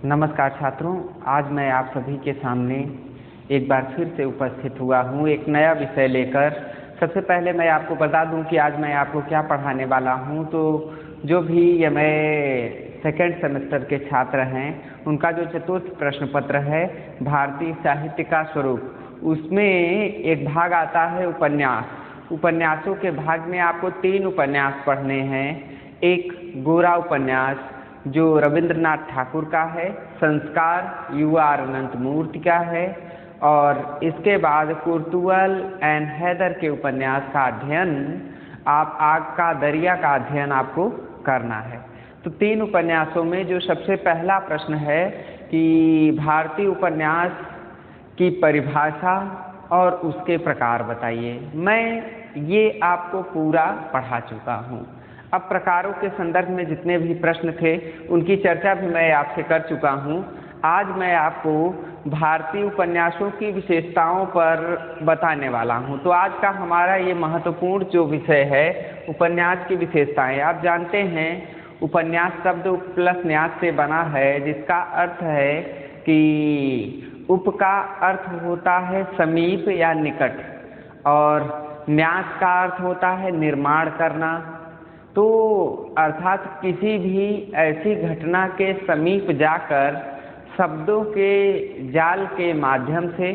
नमस्कार छात्रों, आज मैं आप सभी के सामने एक बार फिर से उपस्थित हुआ हूँ एक नया विषय लेकर। सबसे पहले मैं आपको बता दूं कि आज मैं आपको क्या पढ़ाने वाला हूँ। तो जो भी ये मैं सेकेंड सेमेस्टर के छात्र हैं, उनका जो चतुर्थ प्रश्न पत्र है भारतीय साहित्य का स्वरूप, उसमें एक भाग आता है उपन्यास। उपन्यासों के भाग में आपको 3 उपन्यास पढ़ने हैं। एक गोरा उपन्यास जो रविंद्रनाथ ठाकुर का है, संस्कार युवा अनंतमूर्ति का है, और इसके बाद कुर्तुअल एंड हैदर के उपन्यास का अध्ययन, आप आग का दरिया का अध्ययन आपको करना है। तो 3 उपन्यासों में जो सबसे पहला प्रश्न है कि भारतीय उपन्यास की परिभाषा और उसके प्रकार बताइए। मैं ये आपको पूरा पढ़ा चुका हूँ। अब प्रकारों के संदर्भ में जितने भी प्रश्न थे उनकी चर्चा भी मैं आपसे कर चुका हूँ। आज मैं आपको भारतीय उपन्यासों की विशेषताओं पर बताने वाला हूँ। तो आज का हमारा ये महत्वपूर्ण जो विषय है उपन्यास की विशेषताएं। आप जानते हैं उपन्यास शब्द प्लस न्यास से बना है, जिसका अर्थ है कि उप का अर्थ होता है समीप या निकट, और न्यास का अर्थ होता है निर्माण करना। तो अर्थात किसी भी ऐसी घटना के समीप जाकर शब्दों के जाल के माध्यम से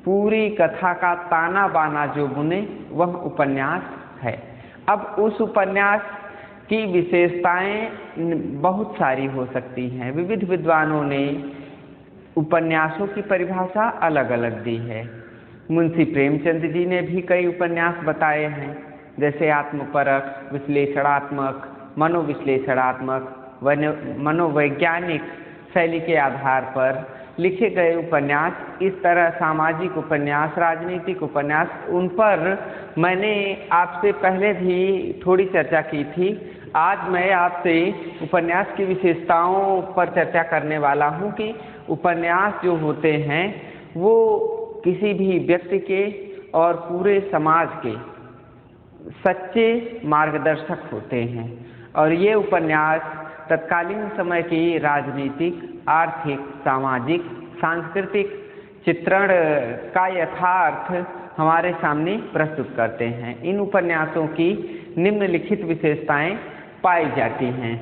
पूरी कथा का ताना बाना जो बुने, वह उपन्यास है। अब उस उपन्यास की विशेषताएं बहुत सारी हो सकती हैं। विविध विद्वानों ने उपन्यासों की परिभाषा अलग अलग दी है। मुंशी प्रेमचंद जी ने भी कई उपन्यास बताए हैं, जैसे आत्मपरक, विश्लेषणात्मक, मनोविश्लेषणात्मक, मनोवैज्ञानिक शैली के आधार पर लिखे गए उपन्यास। इस तरह सामाजिक उपन्यास, राजनीतिक उपन्यास, उन पर मैंने आपसे पहले भी थोड़ी चर्चा की थी। आज मैं आपसे उपन्यास की विशेषताओं पर चर्चा करने वाला हूँ कि उपन्यास जो होते हैं वो किसी भी व्यक्ति के और पूरे समाज के सच्चे मार्गदर्शक होते हैं। और ये उपन्यास तत्कालीन समय की राजनीतिक, आर्थिक, सामाजिक, सांस्कृतिक चित्रण का यथार्थ हमारे सामने प्रस्तुत करते हैं। इन उपन्यासों की निम्नलिखित विशेषताएं पाई जाती हैं।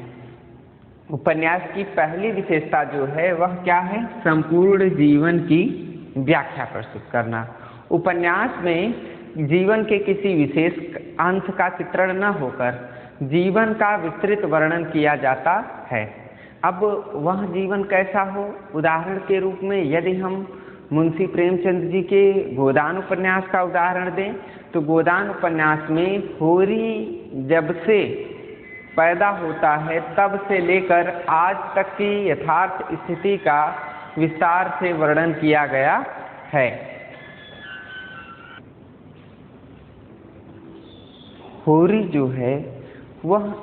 उपन्यास की पहली विशेषता जो है वह क्या है? संपूर्ण जीवन की व्याख्या प्रस्तुत करना। उपन्यास में जीवन के किसी विशेष अंश का चित्रण न होकर जीवन का विस्तृत वर्णन किया जाता है। अब वह जीवन कैसा हो? उदाहरण के रूप में यदि हम मुंशी प्रेमचंद जी के गोदान उपन्यास का उदाहरण दें, तो गोदान उपन्यास में होरी जब से पैदा होता है तब से लेकर आज तक की यथार्थ स्थिति का विस्तार से वर्णन किया गया है। होरी जो है वह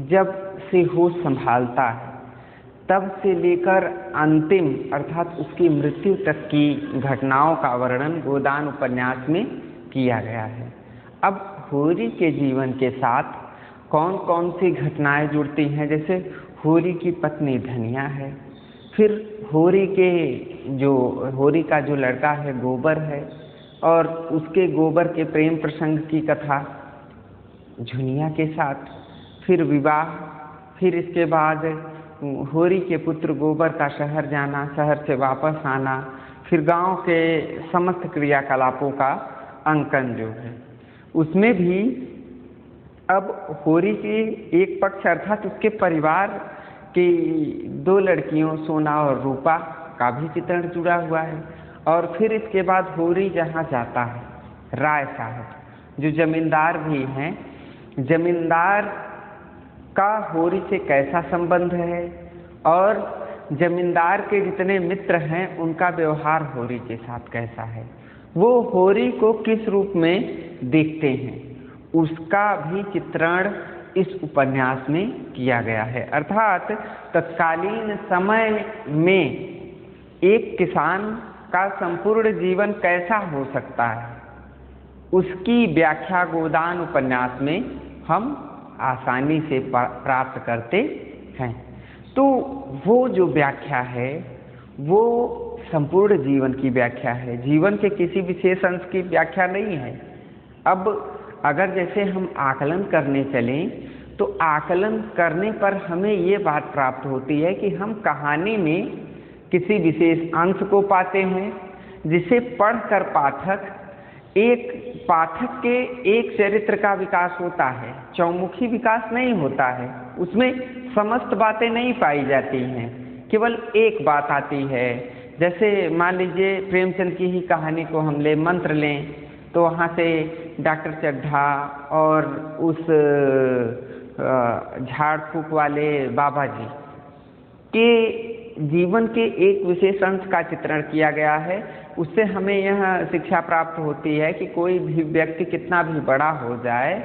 जब से होश संभालता है तब से लेकर अंतिम अर्थात उसकी मृत्यु तक की घटनाओं का वर्णन गोदान उपन्यास में किया गया है। अब होरी के जीवन के साथ कौन कौन सी घटनाएं जुड़ती हैं? जैसे होरी की पत्नी धनिया है, फिर होरी का जो लड़का है गोबर है, और उसके गोबर के प्रेम प्रसंग की कथा झुनिया के साथ, फिर विवाह, फिर इसके बाद होरी के पुत्र गोबर का शहर जाना, शहर से वापस आना, फिर गांव के समस्त क्रियाकलापों का अंकन जो है उसमें भी अब होरी के एक पक्ष अर्थात उसके परिवार की 2 लड़कियों सोना और रूपा का भी चित्रण जुड़ा हुआ है। और फिर इसके बाद होरी जहाँ जाता है, राय साहब जो जमींदार भी हैं, जमींदार का होरी से कैसा संबंध है, और जमींदार के जितने मित्र हैं उनका व्यवहार होरी के साथ कैसा है, वो होरी को किस रूप में देखते हैं, उसका भी चित्रण इस उपन्यास में किया गया है। अर्थात तत्कालीन समय में एक किसान का संपूर्ण जीवन कैसा हो सकता है, उसकी व्याख्या गोदान उपन्यास में हम आसानी से प्राप्त करते हैं। तो वो जो व्याख्या है वो संपूर्ण जीवन की व्याख्या है, जीवन के किसी विशेष अंश की व्याख्या नहीं है। अब अगर जैसे हम आकलन करने चलें तो आकलन करने पर हमें ये बात प्राप्त होती है कि हम कहानी में किसी विशेष अंश को पाते हैं जिसे पढ़कर पाठक के एक चरित्र का विकास होता है, चौमुखी विकास नहीं होता है। उसमें समस्त बातें नहीं पाई जाती हैं, केवल एक बात आती है। जैसे मान लीजिए प्रेमचंद की ही कहानी को हम मंत्र लें तो वहाँ से डॉक्टर चड्ढा और उस झाड़ फूक वाले बाबा जी के जीवन के एक विशेष अंश का चित्रण किया गया है। उससे हमें यह शिक्षा प्राप्त होती है कि कोई भी व्यक्ति कितना भी बड़ा हो जाए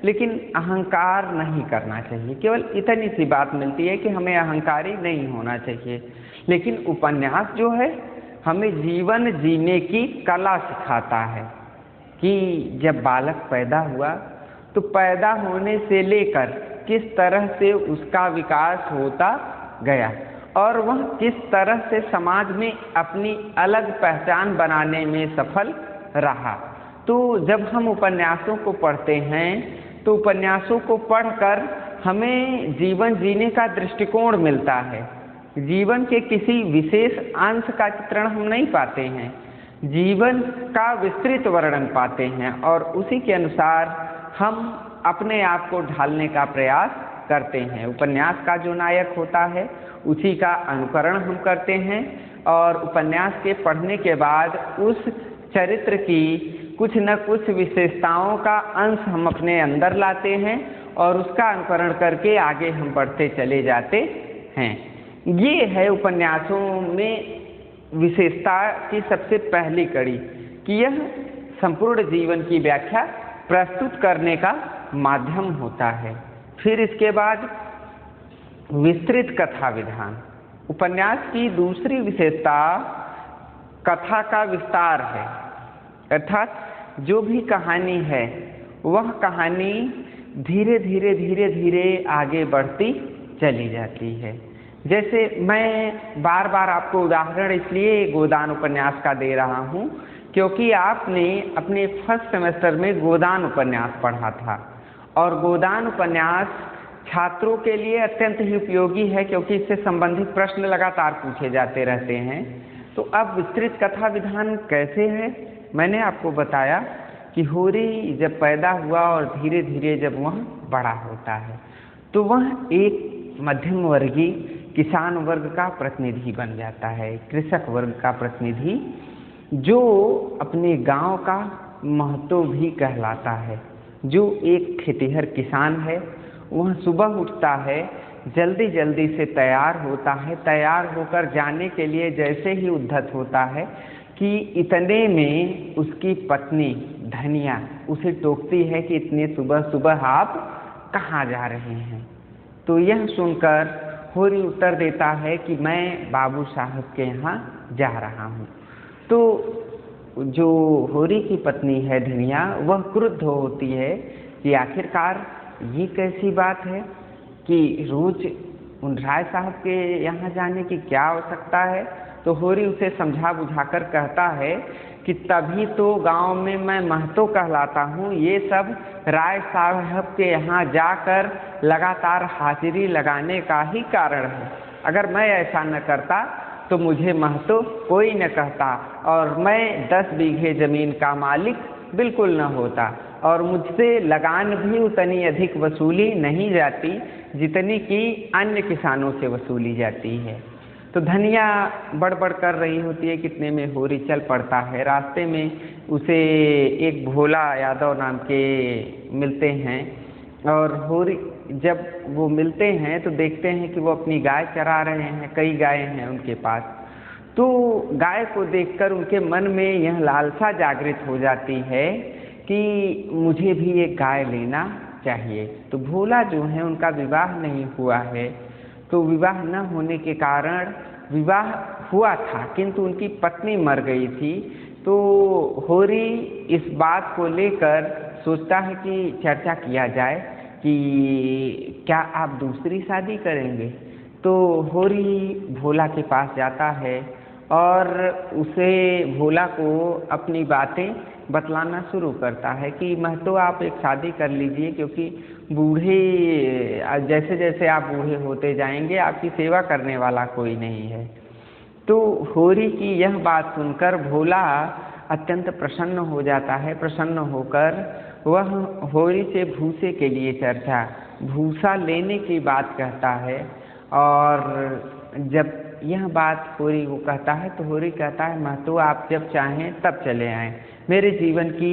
लेकिन अहंकार नहीं करना चाहिए। केवल इतनी सी बात मिलती है कि हमें अहंकारी नहीं होना चाहिए। लेकिन उपन्यास जो है हमें जीवन जीने की कला सिखाता है कि जब बालक पैदा हुआ तो पैदा होने से लेकर किस तरह से उसका विकास होता गया और वह किस तरह से समाज में अपनी अलग पहचान बनाने में सफल रहा। तो जब हम उपन्यासों को पढ़ते हैं तो उपन्यासों को पढ़कर हमें जीवन जीने का दृष्टिकोण मिलता है। जीवन के किसी विशेष अंश का चित्रण हम नहीं पाते हैं, जीवन का विस्तृत वर्णन पाते हैं और उसी के अनुसार हम अपने आप को ढालने का प्रयास करते हैं। उपन्यास का जो नायक होता है उसी का अनुकरण हम करते हैं और उपन्यास के पढ़ने के बाद उस चरित्र की कुछ न कुछ विशेषताओं का अंश हम अपने अंदर लाते हैं और उसका अनुकरण करके आगे हम बढ़ते चले जाते हैं। ये है उपन्यासों में विशेषता की सबसे पहली कड़ी कि यह संपूर्ण जीवन की व्याख्या प्रस्तुत करने का माध्यम होता है। फिर इसके बाद विस्तृत कथा विधान। उपन्यास की दूसरी विशेषता कथा का विस्तार है, अर्थात जो भी कहानी है वह कहानी धीरे धीरे आगे बढ़ती चली जाती है। जैसे मैं बार बार आपको उदाहरण इसलिए गोदान उपन्यास का दे रहा हूँ क्योंकि आपने अपने फर्स्ट सेमेस्टर में गोदान उपन्यास पढ़ा था और गोदान उपन्यास छात्रों के लिए अत्यंत ही उपयोगी है क्योंकि इससे संबंधित प्रश्न लगातार पूछे जाते रहते हैं। तो अब विस्तृत कथा विधान कैसे है, मैंने आपको बताया कि होरी जब पैदा हुआ और धीरे धीरे जब वह बड़ा होता है तो वह एक मध्यम वर्गीय किसान वर्ग का प्रतिनिधि बन जाता है, कृषक वर्ग का प्रतिनिधि, जो अपने गांव का महतो भी कहलाता है। जो एक खेतिहर किसान है वह सुबह उठता है, जल्दी जल्दी से तैयार होता है, तैयार होकर जाने के लिए जैसे ही उद्धत होता है कि इतने में उसकी पत्नी धनिया उसे टोकती है कि इतने सुबह सुबह आप कहाँ जा रहे हैं। तो यह सुनकर होरी उत्तर देता है कि मैं बाबू साहब के यहाँ जा रहा हूँ। तो जो होरी की पत्नी है धनिया वह क्रुद्ध होती है कि आखिरकार ये कैसी बात है कि रोज उन राय साहब के यहाँ जाने की क्या आवश्यकता है। तो होरी उसे समझा बुझाकर कहता है कि तभी तो गांव में मैं महतो कहलाता हूँ, ये सब राय साहब के यहाँ जाकर लगातार हाजिरी लगाने का ही कारण है। अगर मैं ऐसा न करता तो मुझे महतो कोई न कहता और मैं 10 बीघे ज़मीन का मालिक बिल्कुल न होता और मुझसे लगान भी उतनी अधिक वसूली नहीं जाती जितनी कि अन्य किसानों से वसूली जाती है। तो धनिया बड़बड़ कर रही होती है, कितने में होरी चल पड़ता है। रास्ते में उसे एक भोला यादव नाम के मिलते हैं और होरी जब वो मिलते हैं तो देखते हैं कि वो अपनी गाय चरा रहे हैं, कई गायें हैं उनके पास। तो गाय को देखकर उनके मन में यह लालसा जागृत हो जाती है कि मुझे भी एक गाय लेना चाहिए। तो भोला जो है उनका विवाह नहीं हुआ है, तो विवाह न होने के कारण विवाह हुआ था किंतु उनकी पत्नी मर गई थी। तो होरी इस बात को लेकर सोचता है कि चर्चा किया जाए कि क्या आप दूसरी शादी करेंगे। तो होरी भोला के पास जाता है और उसे भोला को अपनी बातें बतलाना शुरू करता है कि महतो आप एक शादी कर लीजिए, क्योंकि बूढ़े जैसे जैसे आप बूढ़े होते जाएंगे आपकी सेवा करने वाला कोई नहीं है। तो होरी की यह बात सुनकर भोला अत्यंत प्रसन्न हो जाता है। प्रसन्न होकर वह होरी से भूसे के लिए भूसा लेने की बात कहता है। और जब यह बात होरी को कहता है तो होरी कहता है महतो आप जब चाहें तब चले आएं, मेरे जीवन की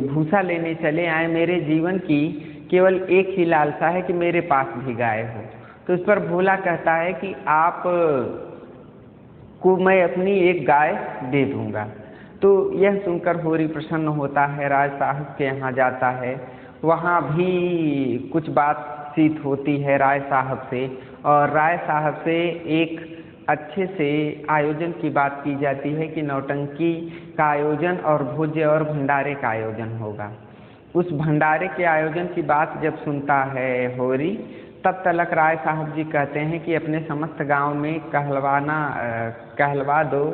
भूसा लेने चले आए, मेरे जीवन की केवल एक ही लालसा है कि मेरे पास भी गाय हो। तो इस पर भोला कहता है कि आप को मैं अपनी एक गाय दे दूंगा। तो यह सुनकर होरी प्रसन्न होता है, राज साहब के यहाँ जाता है, वहाँ भी कुछ बातचीत होती है राय साहब से, और राय साहब से एक अच्छे से आयोजन की बात की जाती है कि नौटंकी का आयोजन और भोज्य और भंडारे का आयोजन होगा। उस भंडारे के आयोजन की बात जब सुनता है होरी, तब तलक राय साहब जी कहते हैं कि अपने समस्त गांव में कहलवा दो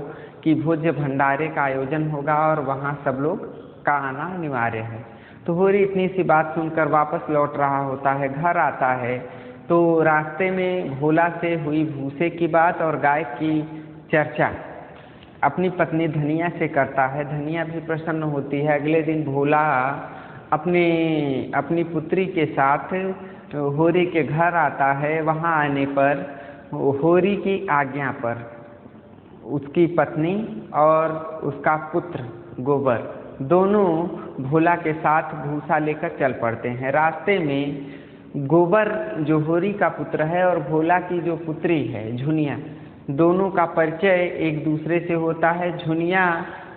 कि भोज्य भंडारे का आयोजन होगा और वहां सब लोग का आना अनिवार्य है। तो होरी इतनी सी बात सुनकर वापस लौट रहा होता है, घर आता है तो रास्ते में भोला से हुई भूसे की बात और गाय की चर्चा अपनी पत्नी धनिया से करता है। धनिया भी प्रसन्न होती है। अगले दिन भोला अपनी पुत्री के साथ होरी के घर आता है। वहाँ आने पर होरी की आज्ञा पर उसकी पत्नी और उसका पुत्र गोबर दोनों भोला के साथ भूसा लेकर चल पड़ते हैं। रास्ते में गोबर जो होरी का पुत्र है और भोला की जो पुत्री है झुनिया, दोनों का परिचय एक दूसरे से होता है। झुनिया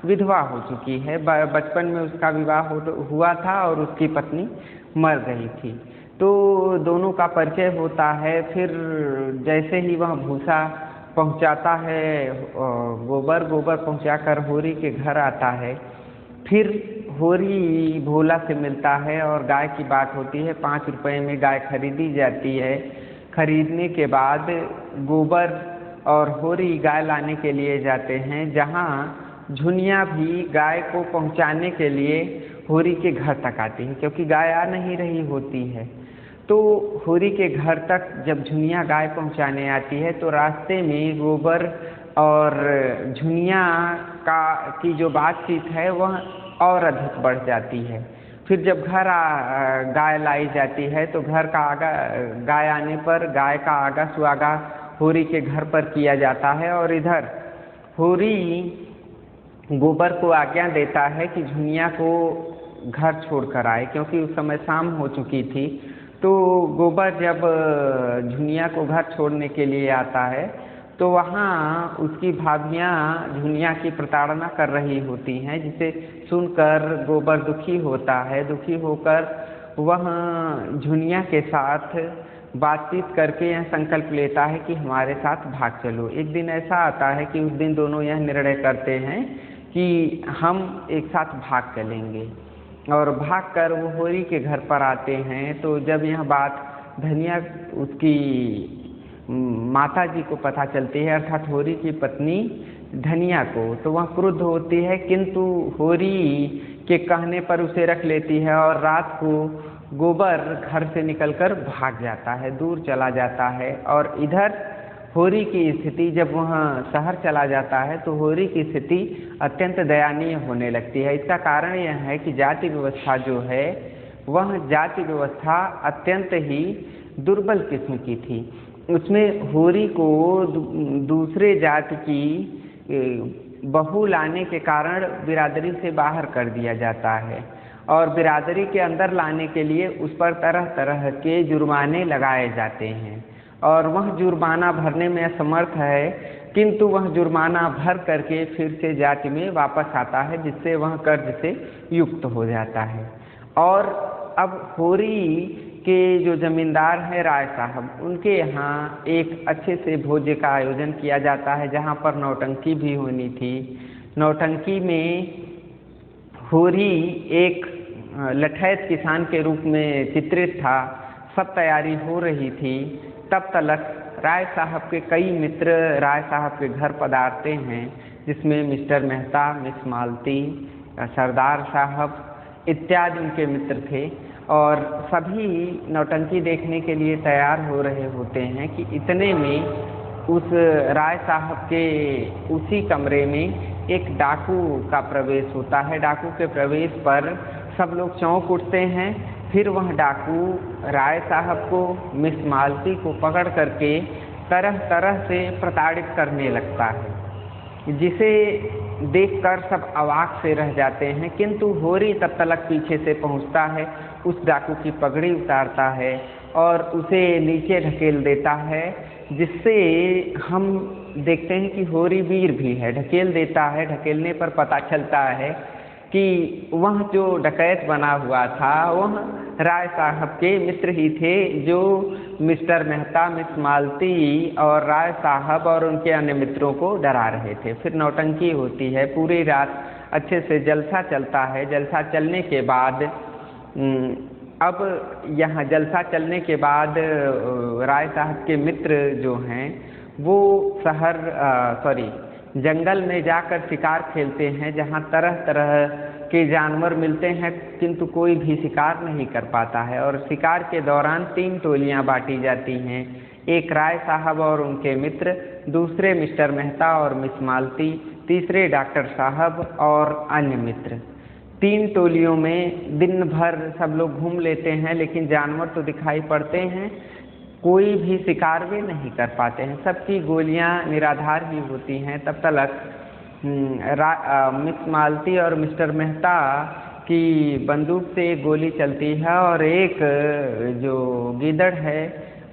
विधवा हो चुकी है, बचपन में उसका विवाह हुआ था और उसकी पत्नी मर गई थी, तो दोनों का परिचय होता है। फिर जैसे ही वह भूसा पहुंचाता है, गोबर पहुंचाकर होरी के घर आता है, फिर होरी भोला से मिलता है और गाय की बात होती है। 5 रुपए में गाय खरीदी जाती है। खरीदने के बाद गोबर और होरी गाय लाने के लिए जाते हैं, जहां झुनिया भी गाय को पहुंचाने के लिए होरी के घर तक आती है, क्योंकि गाय आ नहीं रही होती है। तो होरी के घर तक जब झुनिया गाय पहुंचाने आती है तो रास्ते में गोबर और झुनिया की जो बातचीत है वह और अधिक बढ़ जाती है। फिर जब घर गाय लाई जाती है तो गाय आने पर गाय का आगा सुआगा होरी के घर पर किया जाता है, और इधर होरी गोबर को आज्ञा देता है कि झुनिया को घर छोड़कर आए, क्योंकि उस समय शाम हो चुकी थी। तो गोबर जब झुनिया को घर छोड़ने के लिए आता है तो वहाँ उसकी भाभियाँ झुनिया की प्रताड़ना कर रही होती हैं, जिसे सुनकर गोबर दुखी होता है। दुखी होकर वह झुनिया के साथ बातचीत करके यह संकल्प लेता है कि हमारे साथ भाग चलो। एक दिन ऐसा आता है कि उस दिन दोनों यह निर्णय करते हैं कि हम एक साथ भाग चलेंगे, और भागकर वो होरी के घर पर आते हैं। तो जब यह बात धनिया उसकी माता जी को पता चलती है, अर्थात होरी की पत्नी धनिया को, तो वह क्रुद्ध होती है, किंतु होरी के कहने पर उसे रख लेती है और रात को गोबर घर से निकलकर भाग जाता है, दूर चला जाता है। और इधर होरी की स्थिति, जब वह शहर चला जाता है तो होरी की स्थिति अत्यंत दयनीय होने लगती है। इसका कारण यह है कि जाति व्यवस्था जो है वह जाति व्यवस्था अत्यंत ही दुर्बल किस्म की थी। उसमें होरी को दूसरे जाति की बहू लाने के कारण बिरादरी से बाहर कर दिया जाता है, और बिरादरी के अंदर लाने के लिए उस पर तरह तरह के जुर्माने लगाए जाते हैं, और वह जुर्माना भरने में असमर्थ है, किंतु वह जुर्माना भर करके फिर से जाति में वापस आता है, जिससे वह कर्ज से युक्त हो जाता है। और अब होरी के जो जमींदार हैं राय साहब, उनके यहाँ एक अच्छे से भोज का आयोजन किया जाता है, जहाँ पर नौटंकी भी होनी थी। नौटंकी में होरी एक लठैत किसान के रूप में चित्रित था। सब तैयारी हो रही थी, तब तलक राय साहब के कई मित्र राय साहब के घर पधारते हैं, जिसमें मिस्टर मेहता, मिस मालती, सरदार साहब इत्यादि उनके मित्र थे। और सभी नौटंकी देखने के लिए तैयार हो रहे होते हैं कि इतने में उस राय साहब के उसी कमरे में एक डाकू का प्रवेश होता है। डाकू के प्रवेश पर सब लोग चौंक उठते हैं। फिर वह डाकू राय साहब को, मिस मालती को पकड़ करके तरह तरह से प्रताड़ित करने लगता है, जिसे देखकर सब अवाक से रह जाते हैं। किंतु होरी तब तक पीछे से पहुंचता है, उस डाकू की पगड़ी उतारता है और उसे नीचे ढकेल देता है, जिससे हम देखते हैं कि होरी वीर भी है, ढकेल देता है। ढकेलने पर पता चलता है कि वह जो डकैत बना हुआ था वह राय साहब के मित्र ही थे, जो मिस्टर मेहता, मिस मालती और राय साहब और उनके अन्य मित्रों को डरा रहे थे। फिर नौटंकी होती है, पूरी रात अच्छे से जलसा चलता है। जलसा चलने के बाद अब यहाँ जलसा चलने के बाद राय साहब के मित्र जो हैं वो जंगल में जाकर शिकार खेलते हैं, जहाँ तरह तरह के जानवर मिलते हैं, किंतु कोई भी शिकार नहीं कर पाता है। और शिकार के दौरान 3 टोलियाँ बांटी जाती हैं, एक राय साहब और उनके मित्र, दूसरे मिस्टर मेहता और मिस मालती, तीसरे डॉक्टर साहब और अन्य मित्र। 3 टोलियों में दिन भर सब लोग घूम लेते हैं, लेकिन जानवर तो दिखाई पड़ते हैं, कोई भी शिकार वे नहीं कर पाते हैं। सबकी गोलियां निराधार ही होती हैं। तब तक मिस मालती और मिस्टर मेहता की बंदूक से एक गोली चलती है और एक जो गीदड़ है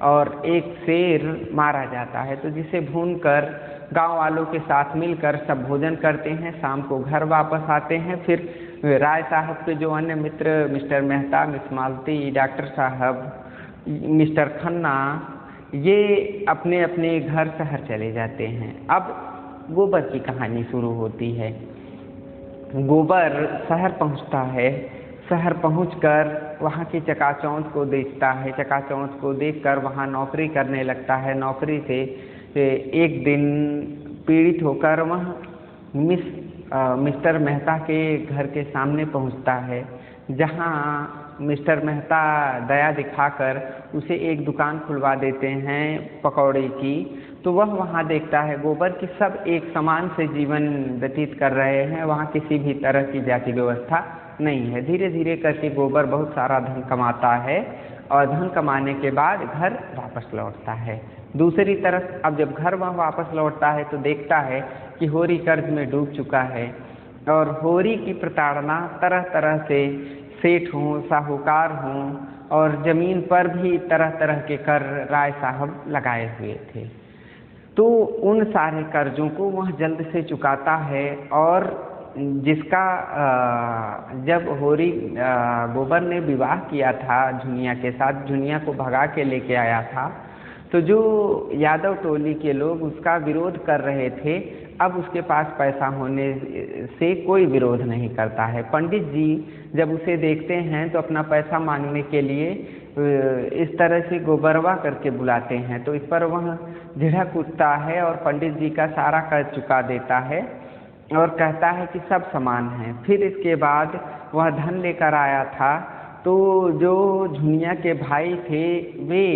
और एक शेर मारा जाता है, तो जिसे भूनकर गांव वालों के साथ मिलकर सब भोजन करते हैं। शाम को घर वापस आते हैं। फिर राय साहब के जो अन्य मित्र मिस्टर मेहता, मिस मालती, डॉक्टर साहब, मिस्टर खन्ना, ये अपने अपने घर शहर चले जाते हैं। अब गोबर की कहानी शुरू होती है। गोबर शहर पहुंचता है। शहर पहुंचकर वहाँ की चकाचौंध को देखता है। चकाचौंध को देखकर वहाँ नौकरी करने लगता है। नौकरी से एक दिन पीड़ित होकर वह मिस्टर मेहता के घर के सामने पहुंचता है, जहां मिस्टर मेहता दया दिखाकर उसे एक दुकान खुलवा देते हैं पकौड़े की। तो वह वहां देखता है गोबर की सब एक समान से जीवन व्यतीत कर रहे हैं, वहां किसी भी तरह की जाति व्यवस्था नहीं है। धीरे धीरे करके गोबर बहुत सारा धन कमाता है और धन कमाने के बाद घर वापस लौटता है। दूसरी तरफ अब जब घर वह वापस लौटता है तो देखता है कि होरी कर्ज में डूब चुका है और होरी की प्रताड़ना तरह तरह से सेठ हों, साहूकार हों और ज़मीन पर भी तरह तरह के कर राय साहब लगाए हुए थे। तो उन सारे कर्जों को वह जल्द से चुकाता है और जिसका जब होरी गोबर ने विवाह किया था झुनिया के साथ, झुनिया को भगा के लेके आया था, तो जो यादव टोली के लोग उसका विरोध कर रहे थे, अब उसके पास पैसा होने से कोई विरोध नहीं करता है। पंडित जी जब उसे देखते हैं तो अपना पैसा मांगने के लिए इस तरह से गोबरवा करके बुलाते हैं, तो इस पर वह झिड़क उठता है और पंडित जी का सारा कर्ज चुका देता है और कहता है कि सब समान हैं। फिर इसके बाद वह धन लेकर आया था, तो जो झुनिया के भाई थे वे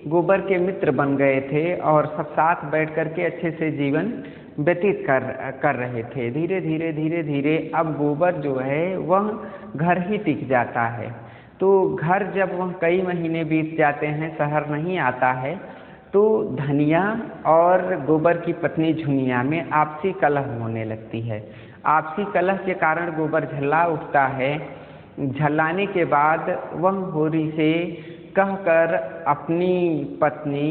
गोबर के मित्र बन गए थे और सब साथ बैठ कर के अच्छे से जीवन व्यतीत कर रहे थे। धीरे धीरे अब गोबर जो है वह घर ही टिक जाता है। तो घर जब वह कई महीने बीत जाते हैं, शहर नहीं आता है, तो धनिया और गोबर की पत्नी झुनिया में आपसी कलह होने लगती है। आपसी कलह के कारण गोबर झल्ला उठता है। झल्लाने के बाद वह होरी से कहकर अपनी पत्नी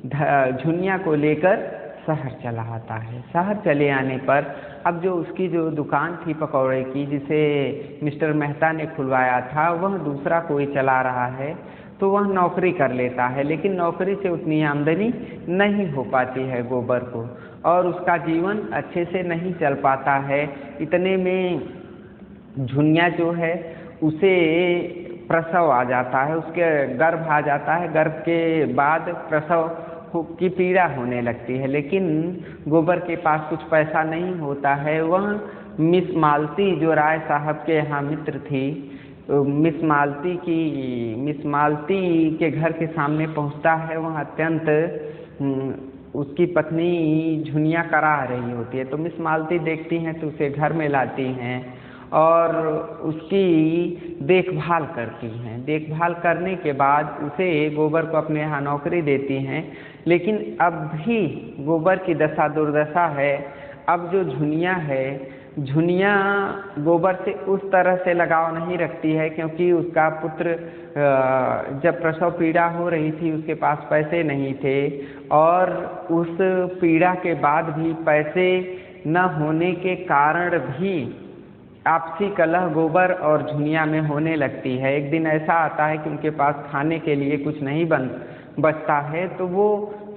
झुनिया को लेकर शहर चला आता है। शहर चले आने पर अब जो उसकी जो दुकान थी पकौड़े की, जिसे मिस्टर मेहता ने खुलवाया था, वह दूसरा कोई चला रहा है, तो वह नौकरी कर लेता है, लेकिन नौकरी से उतनी आमदनी नहीं हो पाती है गोबर को और उसका जीवन अच्छे से नहीं चल पाता है। इतने में झुनिया जो है उसे प्रसव आ जाता है, उसके गर्भ आ जाता है। गर्भ के बाद प्रसव की पीड़ा होने लगती है। लेकिन गोबर के पास कुछ पैसा नहीं होता है। वह मिस मालती जो राय साहब के यहाँ मित्र थी, मिस मालती के घर के सामने पहुँचता है। वह अत्यंत उसकी पत्नी झुनिया करा रही होती है, तो मिस मालती देखती हैं तो उसे घर में लाती हैं और उसकी देखभाल करती हैं। देखभाल करने के बाद उसे गोबर को अपने यहाँ नौकरी देती हैं। लेकिन अब भी गोबर की दशा दुर्दशा है। अब जो झुनिया है, झुनिया गोबर से उस तरह से लगाव नहीं रखती है, क्योंकि उसका पुत्र जब प्रसव पीड़ा हो रही थी उसके पास पैसे नहीं थे, और उस पीड़ा के बाद भी पैसे न होने के कारण भी आपसी कलह गोबर और झुनिया में होने लगती है। एक दिन ऐसा आता है कि उनके पास खाने के लिए कुछ नहीं बचता है, तो वो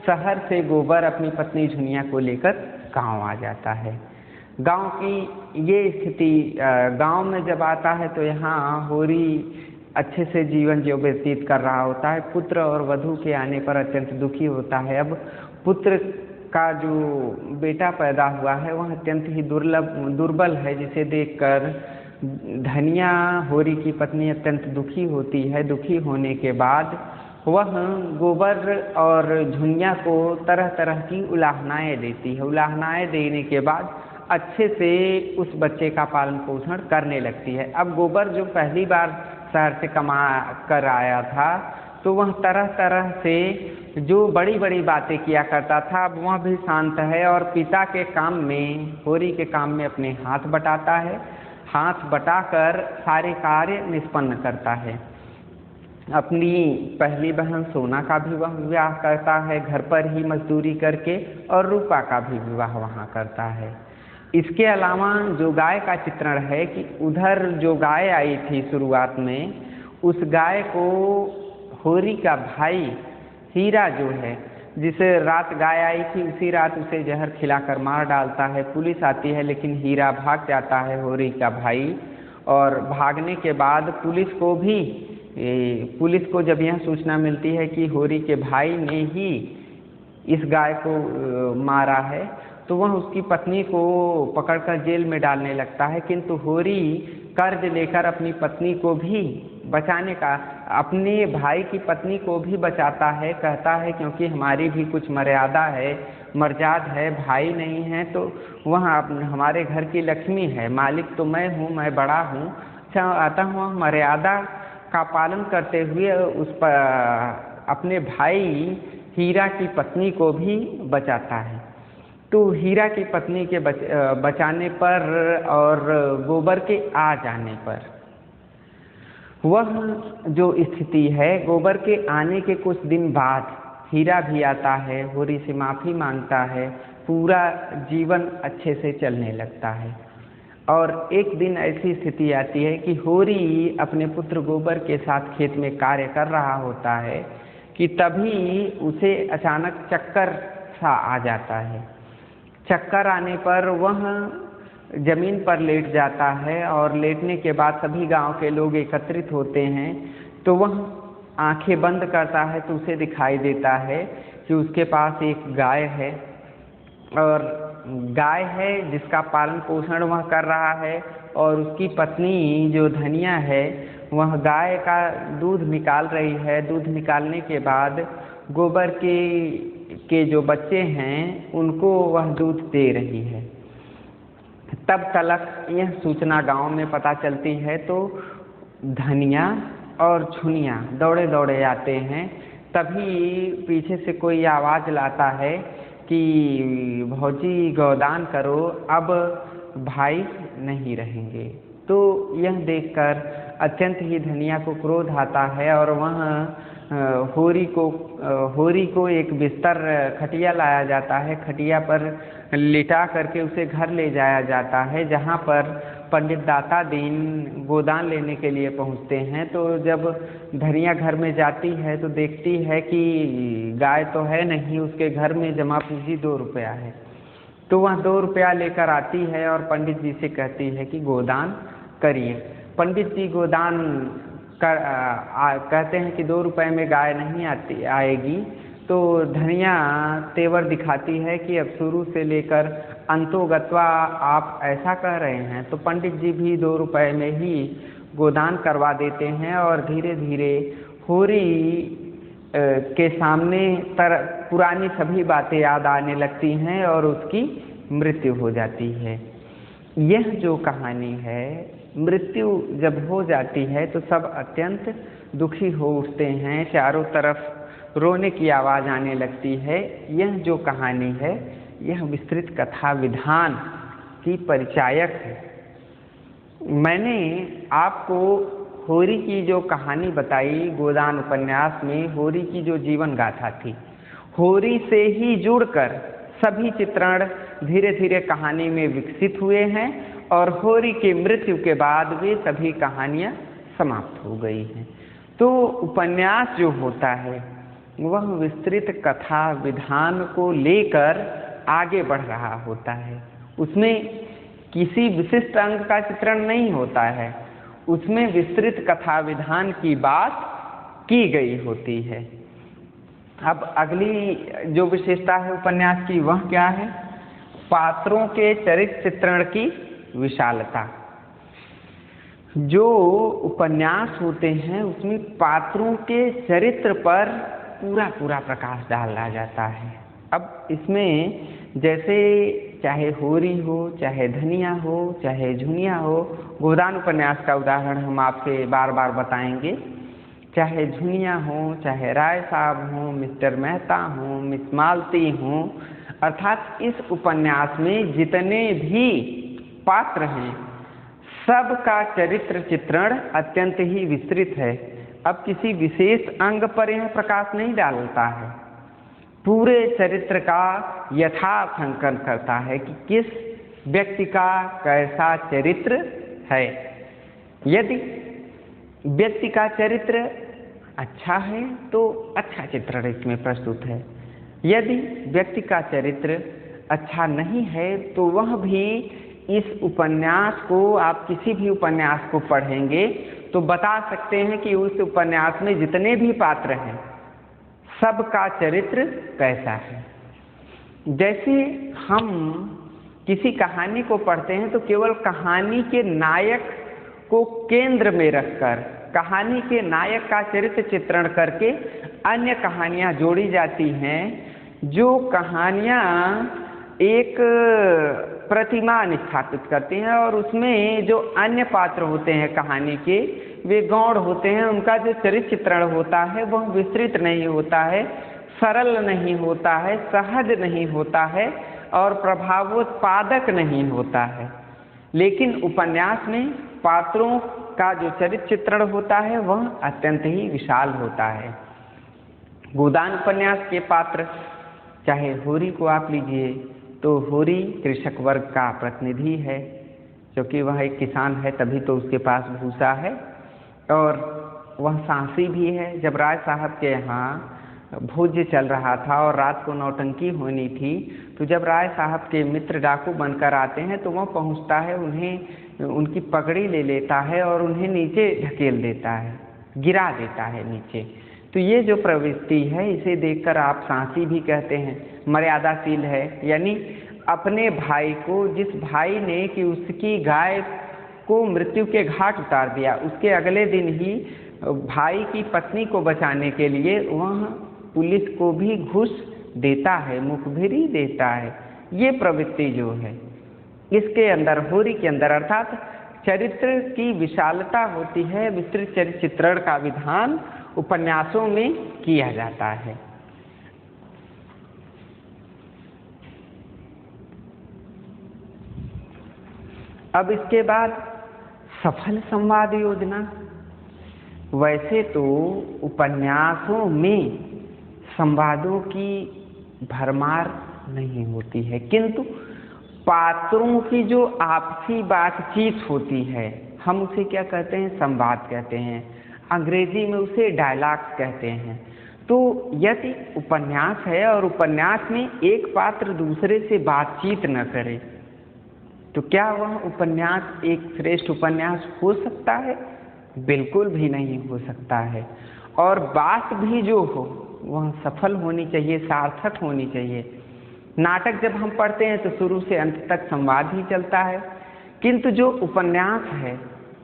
शहर से गोबर अपनी पत्नी झुनिया को लेकर गांव आ जाता है। गांव की ये स्थिति, गांव में जब आता है तो यहाँ होरी अच्छे से जीवन जो व्यतीत कर रहा होता है। पुत्र और वधू के आने पर अत्यंत दुखी होता है। अब पुत्र का जो बेटा पैदा हुआ है वह अत्यंत ही दुर्बल है, जिसे देखकर धनिया होरी की पत्नी अत्यंत दुखी होती है। दुखी होने के बाद वह गोबर और झुनिया को तरह तरह की उलाहनाएँ देती है। उलाहनाएँ देने के बाद अच्छे से उस बच्चे का पालन पोषण करने लगती है। अब गोबर जो पहली बार शहर से कमा कर आया था, तो वह तरह तरह से जो बड़ी बड़ी बातें किया करता था, अब वह भी शांत है और पिता के काम में, होरी के काम में अपने हाथ बटाता है। हाथ बटाकर सारे कार्य निष्पन्न करता है। अपनी पहली बहन सोना का भी वह विवाह करता है घर पर ही मजदूरी करके, और रूपा का भी विवाह वहाँ करता है। इसके अलावा जो गाय का चित्रण है कि उधर जो गाय आई थी शुरुआत में, उस गाय को होरी का भाई हीरा जो है, जिसे रात गाय आई थी उसी रात उसे जहर खिलाकर मार डालता है। पुलिस आती है लेकिन हीरा भाग जाता है, होरी का भाई। और भागने के बाद पुलिस को जब यह सूचना मिलती है कि होरी के भाई ने ही इस गाय को मारा है, तो वह उसकी पत्नी को पकड़कर जेल में डालने लगता है। किंतु होरी कर्ज लेकर अपनी पत्नी को भी बचाने का, अपने भाई की पत्नी को भी बचाता है। कहता है क्योंकि हमारी भी कुछ मर्यादा है, मर्याद है, भाई नहीं है तो वह हमारे घर की लक्ष्मी है, मालिक तो मैं हूँ, मैं बड़ा हूँ। अतः वह मर्यादा का पालन करते हुए अपने भाई हीरा की पत्नी को भी बचाता है। तो हीरा की पत्नी के बचाने पर और गोबर के आ जाने पर वह जो स्थिति है, गोबर के आने के कुछ दिन बाद हीरा भी आता है, होरी से माफ़ी मांगता है, पूरा जीवन अच्छे से चलने लगता है। और एक दिन ऐसी स्थिति आती है कि होरी अपने पुत्र गोबर के साथ खेत में कार्य कर रहा होता है कि तभी उसे अचानक चक्कर सा आ जाता है। चक्कर आने पर वह जमीन पर लेट जाता है और लेटने के बाद सभी गांव के लोग एकत्रित होते हैं। तो वह आंखें बंद करता है तो उसे दिखाई देता है कि उसके पास एक गाय है, और गाय है जिसका पालन पोषण वह कर रहा है, और उसकी पत्नी जो धनिया है वह गाय का दूध निकाल रही है। दूध निकालने के बाद गोबर के जो बच्चे हैं उनको वह दूध दे रही है। तब तलक यह सूचना गांव में पता चलती है तो धनिया और झुनिया दौड़े दौड़े आते हैं। तभी पीछे से कोई आवाज़ लाता है कि भौजी गौदान करो, अब भाई नहीं रहेंगे। तो यह देखकर अत्यंत ही धनिया को क्रोध आता है और वह होरी को एक बिस्तर खटिया लाया जाता है। खटिया पर लिटा करके उसे घर ले जाया जाता है, जहाँ पर पंडित दाता दीन गोदान लेने के लिए पहुँचते हैं। तो जब धनिया घर में जाती है तो देखती है कि गाय तो है नहीं, उसके घर में जमा पूंजी 2 रुपया है। तो वह 2 रुपया लेकर आती है और पंडित जी से कहती है कि गोदान करिए। पंडित जी गोदान कहते हैं कि 2 रुपये में गाय नहीं आएगी। तो धनिया तेवर दिखाती है कि अब शुरू से लेकर अंतोगत्वा आप ऐसा कह रहे हैं, तो पंडित जी भी 2 रुपए में ही गोदान करवा देते हैं और धीरे धीरे होरी के सामने पुरानी सभी बातें याद आने लगती हैं और उसकी मृत्यु हो जाती है। यह जो कहानी है, मृत्यु जब हो जाती है तो सब अत्यंत दुखी हो उठते हैं, चारों तरफ रोने की आवाज़ आने लगती है। यह जो कहानी है यह विस्तृत कथा विधान की परिचायक है। मैंने आपको होरी की जो कहानी बताई गोदान उपन्यास में, होरी की जो जीवन गाथा थी, होरी से ही जुड़कर सभी चित्रण धीरे धीरे कहानी में विकसित हुए हैं और होरी की मृत्यु के बाद वे सभी कहानियाँ समाप्त हो गई हैं। तो उपन्यास जो होता है वह विस्तृत कथा विधान को लेकर आगे बढ़ रहा होता है। उसमें किसी विशिष्ट अंग का चित्रण नहीं होता है, उसमें विस्तृत कथा विधान की बात की गई होती है। अब अगली जो विशेषता है उपन्यास की वह क्या है? पात्रों के चरित्र चित्रण की विशालता। जो उपन्यास होते हैं उसमें पात्रों के चरित्र पर पूरा प्रकाश डाला जाता है। अब इसमें जैसे चाहे होरी हो, चाहे धनिया हो, चाहे झुनिया हो, गोदान उपन्यास का उदाहरण हम आपसे बार बार बताएंगे। चाहे झुनिया हो, चाहे राय साहब हो, मिस्टर मेहता हो, मिस मालती हो, अर्थात इस उपन्यास में जितने भी पात्र हैं सबका चरित्र चित्रण अत्यंत ही विस्तृत है। अब किसी विशेष अंग पर यह प्रकाश नहीं डालता है, पूरे चरित्र का यथार्थ अंकन करता है कि किस व्यक्ति का कैसा चरित्र है। यदि व्यक्ति का चरित्र अच्छा है तो अच्छा चित्रण इसमें प्रस्तुत है, यदि व्यक्ति का चरित्र अच्छा नहीं है तो वह भी इस उपन्यास को, आप किसी भी उपन्यास को पढ़ेंगे तो बता सकते हैं कि उस उपन्यास में जितने भी पात्र हैं सबका चरित्र कैसा है। जैसे हम किसी कहानी को पढ़ते हैं तो केवल कहानी के नायक को केंद्र में रखकर कहानी के नायक का चरित्र चित्रण करके अन्य कहानियाँ जोड़ी जाती हैं। जो कहानियाँ एक प्रतिमान स्थापित करती हैं और उसमें जो अन्य पात्र होते हैं कहानी के वे गौण होते हैं, उनका जो चरित्र चित्रण होता है वह विस्तृत नहीं होता है, सरल नहीं होता है, सहज नहीं होता है और प्रभावोत्पादक नहीं होता है। लेकिन उपन्यास में पात्रों का जो चरित्र चित्रण होता है वह अत्यंत ही विशाल होता है। गोदान उपन्यास के पात्र, चाहे होरी को आप लीजिए तो होरी कृषक वर्ग का प्रतिनिधि है, क्योंकि वह एक किसान है तभी तो उसके पास भूसा है, और वह साहसी भी है। जब राय साहब के यहाँ भोज चल रहा था और रात को नौटंकी होनी थी, तो जब राय साहब के मित्र डाकू बनकर आते हैं तो वह पहुँचता है, उन्हें उनकी पगड़ी ले लेता है और उन्हें नीचे ढकेल देता है, गिरा देता है नीचे। तो ये जो प्रवृत्ति है इसे देखकर आप साहसी भी कहते हैं, मर्यादाशील है, यानी अपने भाई को, जिस भाई ने कि उसकी गाय को मृत्यु के घाट उतार दिया, उसके अगले दिन ही भाई की पत्नी को बचाने के लिए वह पुलिस को भी घूस देता है, मुखबिरी देता है। ये प्रवृत्ति जो है इसके अंदर, होरी के अंदर, अर्थात चरित्र की विशालता होती है। विस्तृत चरित्र चित्रण का विधान उपन्यासों में किया जाता है। अब इसके बाद सफल संवाद योजना। वैसे तो उपन्यासों में संवादों की भरमार नहीं होती है, किंतु पात्रों की जो आपसी बातचीत होती है हम उसे क्या कहते हैं? संवाद कहते हैं। अंग्रेजी में उसे डायलॉग्स कहते हैं। तो यदि उपन्यास है और उपन्यास में एक पात्र दूसरे से बातचीत न करे तो क्या वह उपन्यास एक श्रेष्ठ उपन्यास हो सकता है? बिल्कुल भी नहीं हो सकता है। और बात भी जो हो वह सफल होनी चाहिए, सार्थक होनी चाहिए। नाटक जब हम पढ़ते हैं तो शुरू से अंत तक संवाद ही चलता है, किंतु जो उपन्यास है,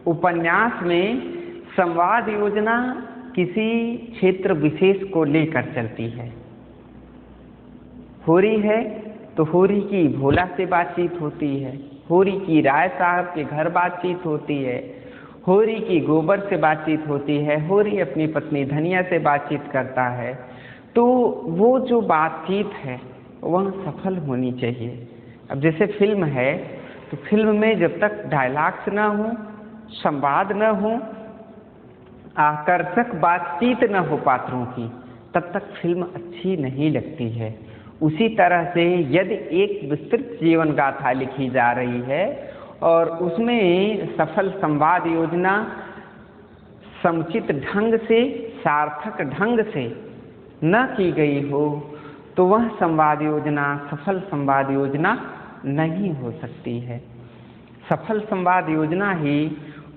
उपन्यास में संवाद योजना किसी क्षेत्र विशेष को लेकर चलती है। होरी है तो होरी की भोला से बातचीत होती है, होरी की राय साहब के घर बातचीत होती है, होरी की गोबर से बातचीत होती है, होरी अपनी पत्नी धनिया से बातचीत करता है। तो वो जो बातचीत है वह सफल होनी चाहिए। अब जैसे फिल्म है तो फिल्म में जब तक डायलॉग्स न हो, संवाद न हो, आकर्षक बातचीत न हो पात्रों की, तब तक फिल्म अच्छी नहीं लगती है। उसी तरह से यदि एक विस्तृत जीवन गाथा लिखी जा रही है और उसमें सफल संवाद योजना समुचित ढंग से, सार्थक ढंग से न की गई हो, तो वह संवाद योजना सफल संवाद योजना नहीं हो सकती है। सफल संवाद योजना ही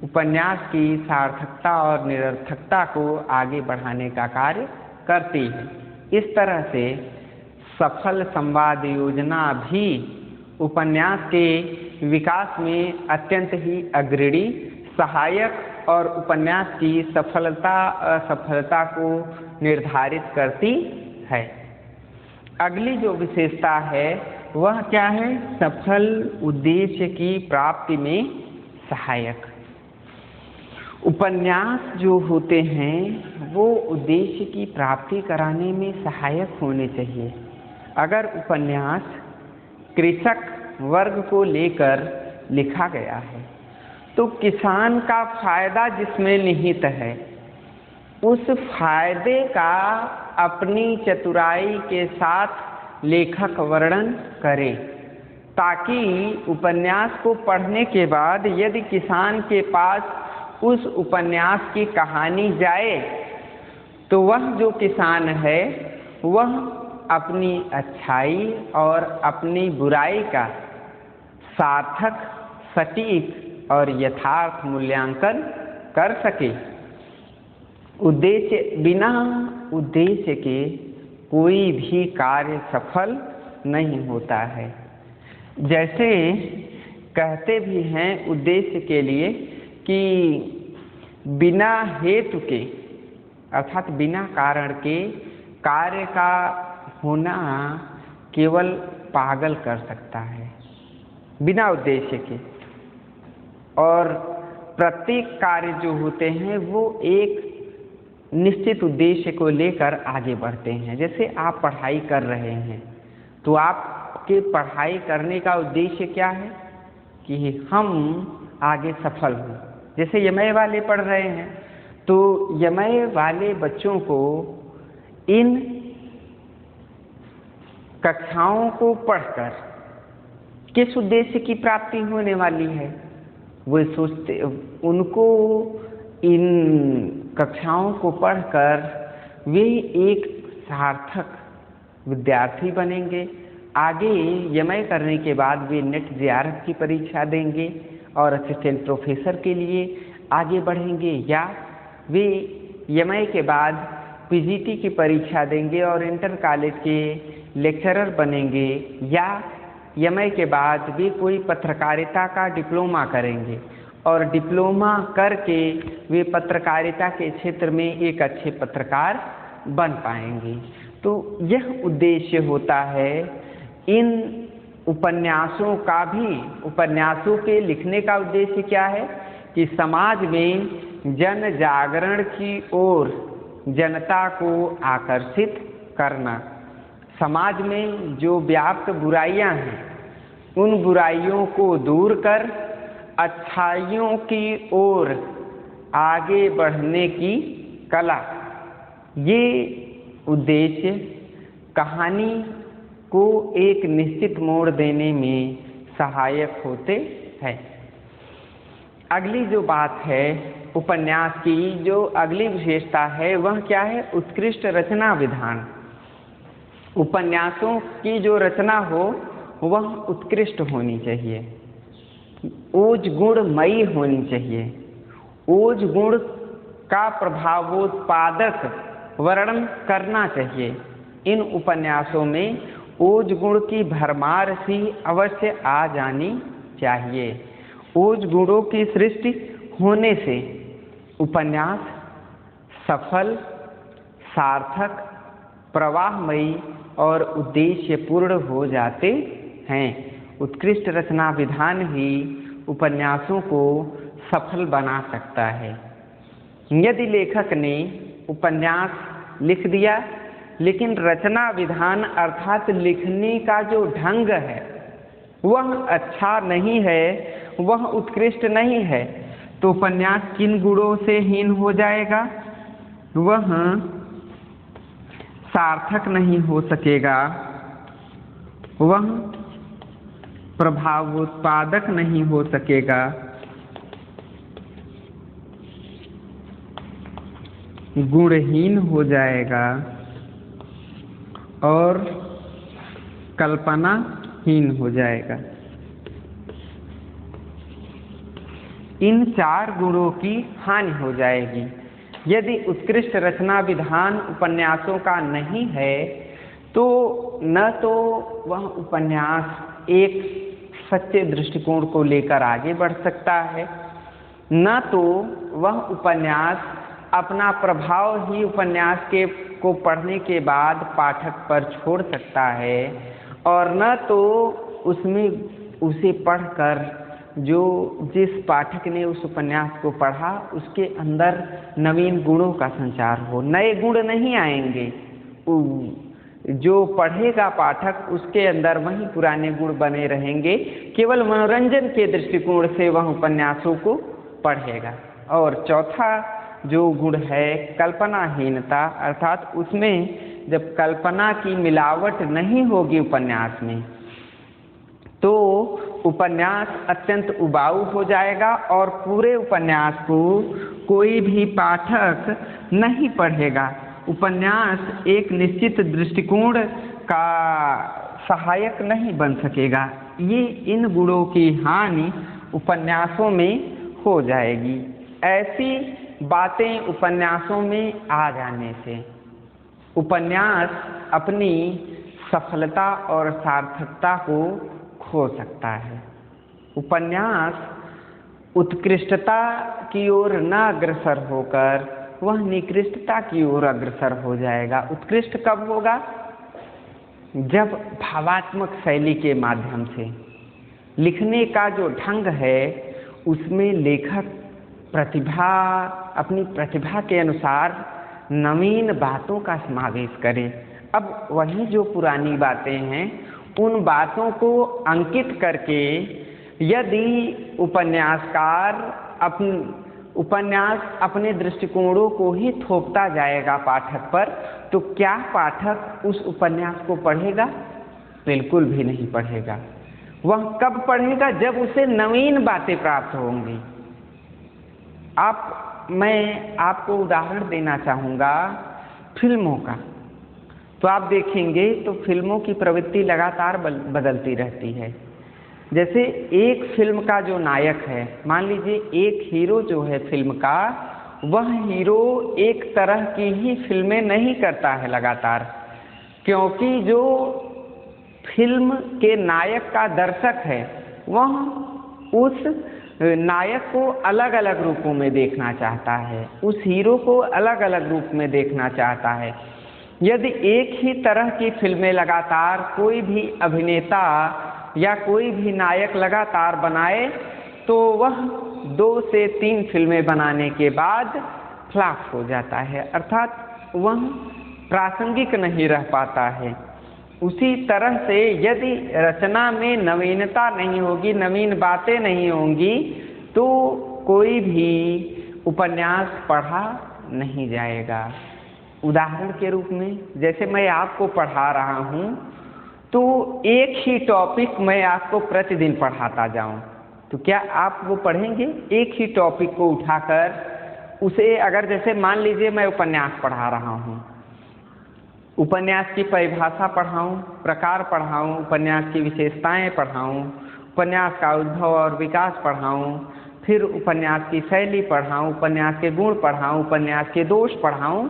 उपन्यास की सार्थकता और निरर्थकता को आगे बढ़ाने का कार्य करती है। इस तरह से सफल संवाद योजना भी उपन्यास के विकास में अत्यंत ही अग्रणी, सहायक और उपन्यास की सफलता असफलता को निर्धारित करती है। अगली जो विशेषता है वह क्या है? सफल उद्देश्य की प्राप्ति में सहायक। उपन्यास जो होते हैं वो उद्देश्य की प्राप्ति कराने में सहायक होने चाहिए। अगर उपन्यास कृषक वर्ग को लेकर लिखा गया है तो किसान का फायदा जिसमें निहित है, उस फायदे का अपनी चतुराई के साथ लेखक वर्णन करे, ताकि उपन्यास को पढ़ने के बाद यदि किसान के पास उस उपन्यास की कहानी जाए तो वह जो किसान है वह अपनी अच्छाई और अपनी बुराई का सार्थक, सटीक और यथार्थ मूल्यांकन कर सके। उद्देश्य, बिना उद्देश्य के कोई भी कार्य सफल नहीं होता है। जैसे कहते भी हैं उद्देश्य के लिए कि बिना हेतु के अर्थात बिना कारण के कार्य का होना केवल पागल कर सकता है, बिना उद्देश्य के। और प्रत्येक कार्य जो होते हैं वो एक निश्चित उद्देश्य को लेकर आगे बढ़ते हैं। जैसे आप पढ़ाई कर रहे हैं तो आपके पढ़ाई करने का उद्देश्य क्या है कि हम आगे सफल हों। जैसे यमए वाले पढ़ रहे हैं तो यमए वाले बच्चों को इन कक्षाओं को पढ़कर किस उद्देश्य की प्राप्ति होने वाली है, वो सोचते, उनको इन कक्षाओं को पढ़कर वे एक सार्थक विद्यार्थी बनेंगे। आगे यमए करने के बाद वे नेट जेआरएफ की परीक्षा देंगे और असिस्टेंट प्रोफेसर के लिए आगे बढ़ेंगे, या वे यमए के बाद पीजीटी की परीक्षा देंगे और इंटर कॉलेज के लेक्चरर बनेंगे, या यमए के बाद वे कोई पत्रकारिता का डिप्लोमा करेंगे और डिप्लोमा करके वे पत्रकारिता के क्षेत्र में एक अच्छे पत्रकार बन पाएंगे। तो यह उद्देश्य होता है इन उपन्यासों का भी। उपन्यासों के लिखने का उद्देश्य क्या है कि समाज में जन जागरण की ओर जनता को आकर्षित करना। समाज में जो व्याप्त बुराइयां हैं उन बुराइयों को दूर कर अच्छाइयों की ओर आगे बढ़ने की कला, ये उद्देश्य कहानी को एक निश्चित मोड़ देने में सहायक होते हैं। अगली जो बात है उपन्यास की, जो अगली विशेषता है वह क्या है? उत्कृष्ट रचना विधान। उपन्यासों की जो रचना हो वह उत्कृष्ट होनी चाहिए, ओज गुणमयी होनी चाहिए। ओज गुण का प्रभावोत्पादक वर्णन करना चाहिए। इन उपन्यासों में ओज गुण की भरमार सी अवश्य आ जानी चाहिए। ओज गुणों की सृष्टि होने से उपन्यास सफल, सार्थक, प्रवाहमयी और उद्देश्यपूर्ण हो जाते हैं। उत्कृष्ट रचना विधान ही उपन्यासों को सफल बना सकता है। यदि लेखक ने उपन्यास लिख दिया लेकिन रचना विधान अर्थात लिखने का जो ढंग है वह अच्छा नहीं है, वह उत्कृष्ट नहीं है, तो उपन्यास किन गुणों से हीन हो जाएगा? वह सार्थक नहीं हो सकेगा, वह प्रभावोत्पादक नहीं हो सकेगा, गुणहीन हो जाएगा और कल्पनाहीन हो जाएगा। इन 4 गुणों की हानि हो जाएगी। यदि उत्कृष्ट रचना विधान उपन्यासों का नहीं है तो न तो वह उपन्यास एक सच्चे दृष्टिकोण को लेकर आगे बढ़ सकता है, न तो वह उपन्यास अपना प्रभाव ही उपन्यास को पढ़ने के बाद पाठक पर छोड़ सकता है, और न तो उसमें उसे पढ़कर जिस पाठक ने उस उपन्यास को पढ़ा उसके अंदर नवीन गुणों का संचार हो। नए गुण नहीं आएंगे, जो पढ़ेगा पाठक उसके अंदर वही पुराने गुण बने रहेंगे। केवल मनोरंजन के दृष्टिकोण से वह उपन्यासों को पढ़ेगा। और चौथा जो गुण है कल्पनाहीनता, अर्थात उसमें जब कल्पना की मिलावट नहीं होगी उपन्यास में तो उपन्यास अत्यंत उबाऊ हो जाएगा और पूरे उपन्यास को कोई भी पाठक नहीं पढ़ेगा। उपन्यास एक निश्चित दृष्टिकोण का सहायक नहीं बन सकेगा। ये इन गुणों की हानि उपन्यासों में हो जाएगी। ऐसी बातें उपन्यासों में आ जाने से उपन्यास अपनी सफलता और सार्थकता को खो सकता है। उपन्यास उत्कृष्टता की ओर न अग्रसर होकर वह निकृष्टता की ओर अग्रसर हो जाएगा। उत्कृष्ट कब होगा? जब भावात्मक शैली के माध्यम से लिखने का जो ढंग है उसमें लेखक अपनी प्रतिभा के अनुसार नवीन बातों का समावेश करे। अब वही जो पुरानी बातें हैं उन बातों को अंकित करके यदि उपन्यासकार उपन्यास अपने दृष्टिकोणों को ही थोपता जाएगा पाठक पर, तो क्या पाठक उस उपन्यास को पढ़ेगा? बिल्कुल भी नहीं पढ़ेगा। वह कब पढ़ेगा? जब उसे नवीन बातें प्राप्त होंगी। मैं आपको उदाहरण देना चाहूँगा फिल्मों का। तो आप देखेंगे तो फिल्मों की प्रवृत्ति लगातार बदलती रहती है। जैसे एक फिल्म का जो नायक है, मान लीजिए एक हीरो जो है फिल्म का, वह हीरो एक तरह की ही फिल्में नहीं करता है लगातार, क्योंकि जो फिल्म के नायक का दर्शक है वह उस नायक को अलग अलग रूपों में देखना चाहता है, उस हीरो को अलग अलग रूप में देखना चाहता है। यदि एक ही तरह की फिल्में लगातार कोई भी अभिनेता या कोई भी नायक लगातार बनाए तो वह 2 से 3 फिल्में बनाने के बाद फ्लॉप हो जाता है, अर्थात वह प्रासंगिक नहीं रह पाता है। उसी तरह से यदि रचना में नवीनता नहीं होगी, नवीन बातें नहीं होंगी, तो कोई भी उपन्यास पढ़ा नहीं जाएगा। उदाहरण के रूप में जैसे मैं आपको पढ़ा रहा हूँ तो एक ही टॉपिक मैं आपको प्रतिदिन पढ़ाता जाऊँ तो क्या आप वो पढ़ेंगे? एक ही टॉपिक को उठाकर उसे अगर जैसे मान लीजिए मैं उपन्यास पढ़ा रहा हूँ, उपन्यास की परिभाषा पढ़ाऊँ, प्रकार पढ़ाऊँ, उपन्यास की विशेषताएं पढ़ाऊँ, उपन्यास का उद्भव और विकास पढ़ाऊँ, फिर उपन्यास की शैली पढ़ाऊँ, उपन्यास के गुण पढ़ाऊँ, उपन्यास के दोष पढ़ाऊँ,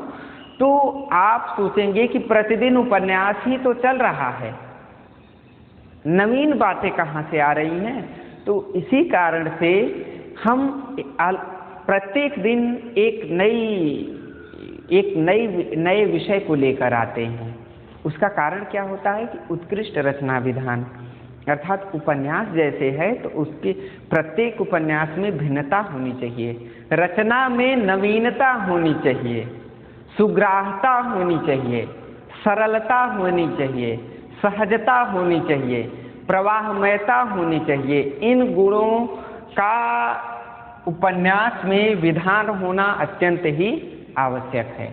तो आप सोचेंगे कि प्रतिदिन उपन्यास ही तो चल रहा है, नवीन बातें कहाँ से आ रही हैं। तो इसी कारण से हम प्रत्येक दिन एक नए विषय को लेकर आते हैं। उसका कारण क्या होता है कि उत्कृष्ट रचना विधान, अर्थात उपन्यास जैसे है तो उसके प्रत्येक उपन्यास में भिन्नता होनी चाहिए, रचना में नवीनता होनी चाहिए, सुग्राह्यता होनी चाहिए, सरलता होनी चाहिए, सहजता होनी चाहिए, प्रवाहमयता होनी चाहिए। इन गुणों का उपन्यास में विधान होना अत्यंत ही आवश्यक है।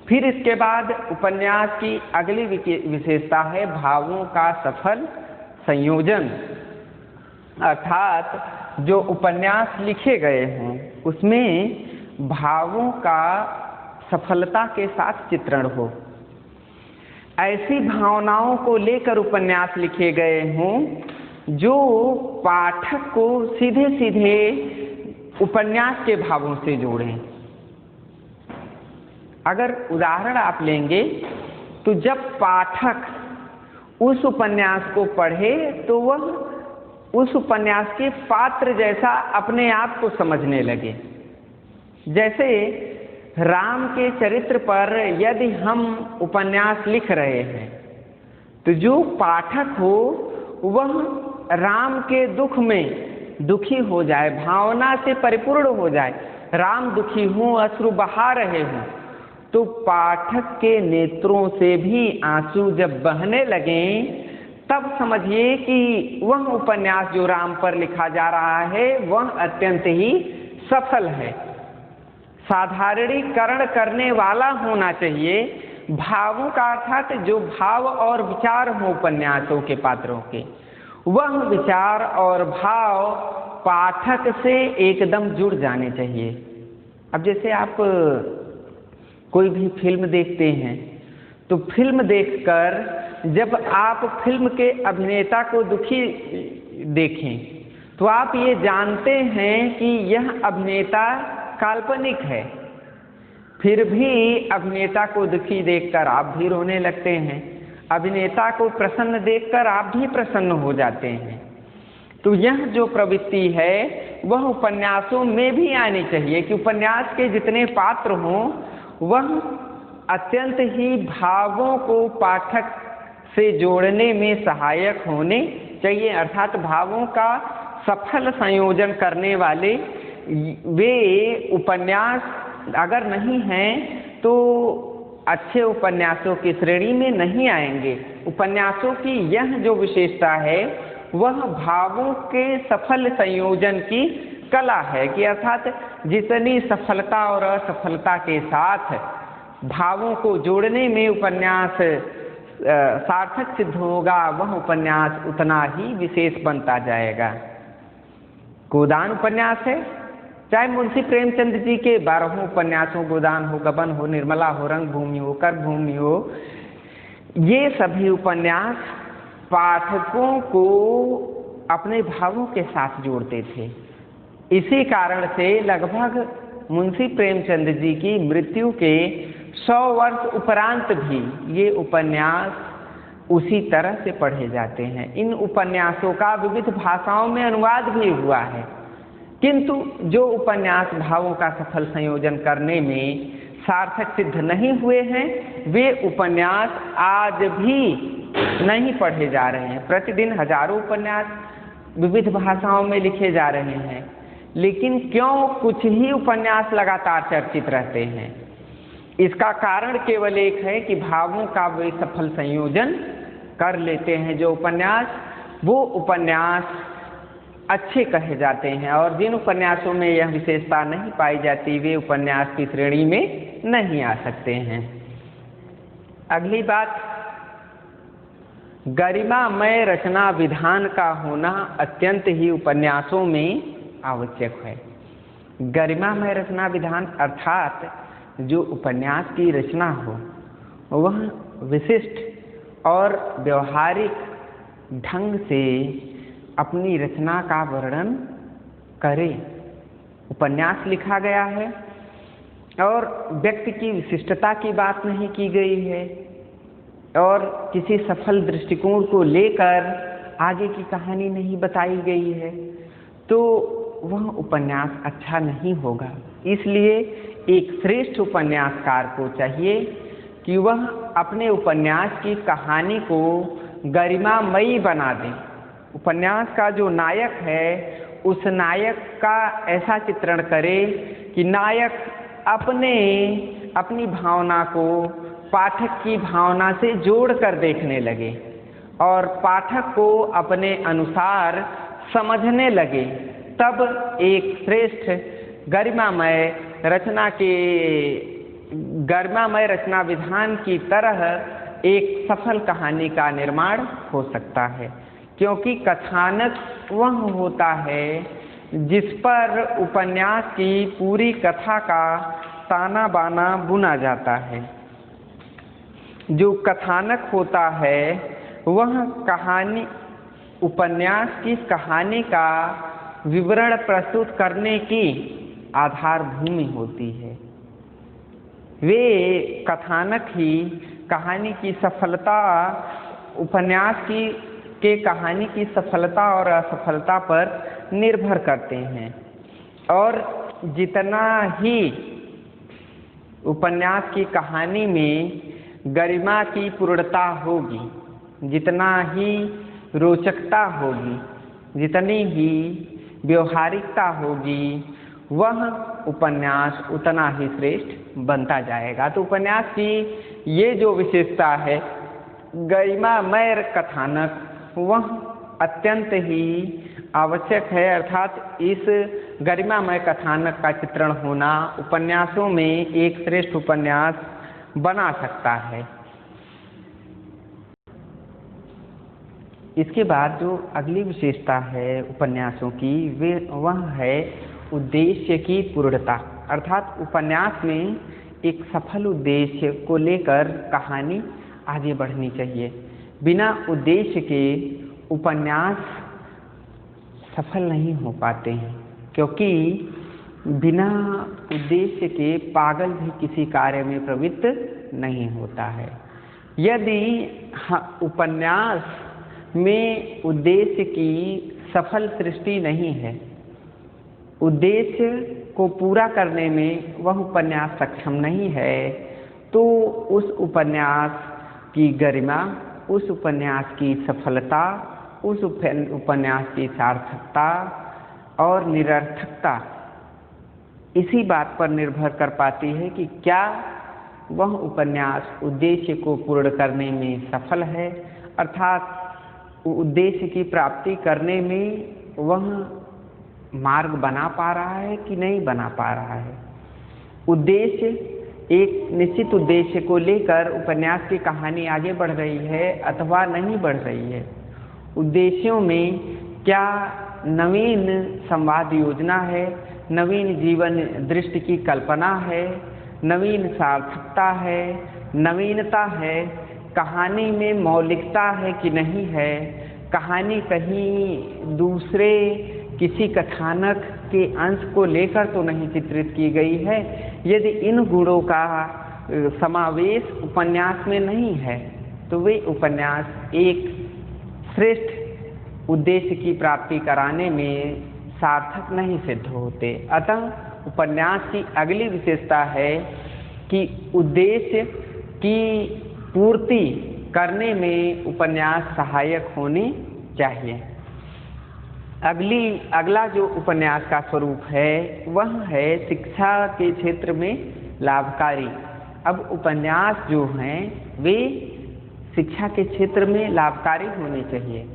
फिर इसके बाद उपन्यास की अगली विशेषता है भावों का सफल संयोजन, अर्थात जो उपन्यास लिखे गए हों उसमें भावों का सफलता के साथ चित्रण हो, ऐसी भावनाओं को लेकर उपन्यास लिखे गए हों जो पाठक को सीधे सीधे उपन्यास के भावों से जोड़ें। अगर उदाहरण आप लेंगे तो जब पाठक उस उपन्यास को पढ़े तो वह उस उपन्यास के पात्र जैसा अपने आप को समझने लगे। जैसे राम के चरित्र पर यदि हम उपन्यास लिख रहे हैं तो जो पाठक हो वह राम के दुख में दुखी हो जाए, भावना से परिपूर्ण हो जाए। राम दुखी हों, अश्रु बहा रहे हों तो पाठक के नेत्रों से भी आंसू जब बहने लगें तब समझिए कि वह उपन्यास जो राम पर लिखा जा रहा है वह अत्यंत ही सफल है। साधारणीकरण करने वाला होना चाहिए। भावों का अर्थात जो भाव और विचार हो उपन्यासों के पात्रों के, वह विचार और भाव पाठक से एकदम जुड़ जाने चाहिए। अब जैसे आप कोई भी फिल्म देखते हैं तो फिल्म देखकर जब आप फिल्म के अभिनेता को दुखी देखें तो आप ये जानते हैं कि यह अभिनेता काल्पनिक है, फिर भी अभिनेता को दुखी देखकर आप भी रोने लगते हैं, अभिनेता को प्रसन्न देखकर आप भी प्रसन्न हो जाते हैं। तो यह जो प्रवृत्ति है वह उपन्यासों में भी आनी चाहिए कि उपन्यास के जितने पात्र हों वह अत्यंत ही भावों को पाठक से जोड़ने में सहायक होने चाहिए, अर्थात भावों का सफल संयोजन करने वाले वे उपन्यास अगर नहीं हैं तो अच्छे उपन्यासों की श्रेणी में नहीं आएंगे। उपन्यासों की यह जो विशेषता है वह भावों के सफल संयोजन की कला है कि अर्थात जितनी सफलता और असफलता के साथ भावों को जोड़ने में उपन्यास सार्थक सिद्ध होगा वह उपन्यास उतना ही विशेष बनता जाएगा। गोदान उपन्यास है, चाहे मुंशी प्रेमचंद जी के 12 उपन्यासों गोदान हो, गबन हो, निर्मला हो, रंगभूमि हो, कर्मभूमि हो, ये सभी उपन्यास पाठकों को अपने भावों के साथ जोड़ते थे। इसी कारण से लगभग मुंशी प्रेमचंद जी की मृत्यु के 100 वर्ष उपरांत भी ये उपन्यास उसी तरह से पढ़े जाते हैं। इन उपन्यासों का विविध भाषाओं में अनुवाद भी हुआ है, किंतु जो उपन्यास भावों का सफल संयोजन करने में सार्थक सिद्ध नहीं हुए हैं वे उपन्यास आज भी नहीं पढ़े जा रहे हैं। प्रतिदिन हजारों उपन्यास विविध भाषाओं में लिखे जा रहे हैं, लेकिन क्यों कुछ ही उपन्यास लगातार चर्चित रहते हैं? इसका कारण केवल एक है कि भावों का वे सफल संयोजन कर लेते हैं। जो उपन्यास वो उपन्यास अच्छे कहे जाते हैं, और जिन उपन्यासों में यह विशेषता नहीं पाई जाती वे उपन्यास की श्रेणी में नहीं आ सकते हैं। अगली बात, गरिमामय रचना विधान का होना अत्यंत ही उपन्यासों में आवश्यक है। गरिमामय रचना विधान अर्थात जो उपन्यास की रचना हो वह विशिष्ट और व्यवहारिक ढंग से अपनी रचना का वर्णन करे। उपन्यास लिखा गया है और व्यक्ति की विशिष्टता की बात नहीं की गई है और किसी सफल दृष्टिकोण को लेकर आगे की कहानी नहीं बताई गई है, तो वह उपन्यास अच्छा नहीं होगा। इसलिए एक श्रेष्ठ उपन्यासकार को चाहिए कि वह अपने उपन्यास की कहानी को गरिमामयी बना दे। उपन्यास का जो नायक है उस नायक का ऐसा चित्रण करे कि नायक अपनी भावना को पाठक की भावना से जोड़कर देखने लगे और पाठक को अपने अनुसार समझने लगे। तब एक श्रेष्ठ गरिमामय रचना विधान की तरह एक सफल कहानी का निर्माण हो सकता है, क्योंकि कथानक वह होता है जिस पर उपन्यास की पूरी कथा का ताना बाना बुना जाता है। जो कथानक होता है वह उपन्यास की कहानी का विवरण प्रस्तुत करने की आधार भूमि होती है। वे कथानक ही कहानी की सफलता, उपन्यास के कहानी की सफलता और असफलता पर निर्भर करते हैं। और जितना ही उपन्यास की कहानी में गरिमा की पूर्णता होगी, जितना ही रोचकता होगी, जितनी ही व्यवहारिकता होगी, वह उपन्यास उतना ही श्रेष्ठ बनता जाएगा। तो उपन्यास की ये जो विशेषता है, गरिमामय कथानक, वह अत्यंत ही आवश्यक है। अर्थात इस गरिमामय कथानक का चित्रण होना उपन्यासों में एक श्रेष्ठ उपन्यास बना सकता है। इसके बाद जो अगली विशेषता है उपन्यासों की, वह है उद्देश्य की पूर्णता। अर्थात उपन्यास में एक सफल उद्देश्य को लेकर कहानी आगे बढ़नी चाहिए। बिना उद्देश्य के उपन्यास सफल नहीं हो पाते हैं, क्योंकि बिना उद्देश्य के पागल भी किसी कार्य में प्रवृत्त नहीं होता है। यदि उपन्यास में उद्देश्य की सफल सृष्टि नहीं है, उद्देश्य को पूरा करने में वह उपन्यास सक्षम नहीं है, तो उस उपन्यास की गरिमा, उस उपन्यास की सफलता, उस उपन्यास की सार्थकता और निरर्थकता इसी बात पर निर्भर कर पाती है कि क्या वह उपन्यास उद्देश्य को पूर्ण करने में सफल है, अर्थात उद्देश्य की प्राप्ति करने में वह मार्ग बना पा रहा है कि नहीं बना पा रहा है। उद्देश्य, एक निश्चित उद्देश्य को लेकर उपन्यास की कहानी आगे बढ़ रही है अथवा नहीं बढ़ रही है। उद्देश्यों में क्या नवीन संवाद योजना है, नवीन जीवन दृष्टि की कल्पना है, नवीन सार्थकता है, नवीनता है, कहानी में मौलिकता है कि नहीं है, कहानी कहीं दूसरे किसी कथानक के अंश को लेकर तो नहीं चित्रित की गई है। यदि इन गुणों का समावेश उपन्यास में नहीं है तो वे उपन्यास एक श्रेष्ठ उद्देश्य की प्राप्ति कराने में सार्थक नहीं सिद्ध होते। अतः उपन्यास की अगली विशेषता है कि उद्देश्य की पूर्ति करने में उपन्यास सहायक होने चाहिए। अगला जो उपन्यास का स्वरूप है वह है शिक्षा के क्षेत्र में लाभकारी। अब उपन्यास जो हैं वे शिक्षा के क्षेत्र में लाभकारी होने चाहिए।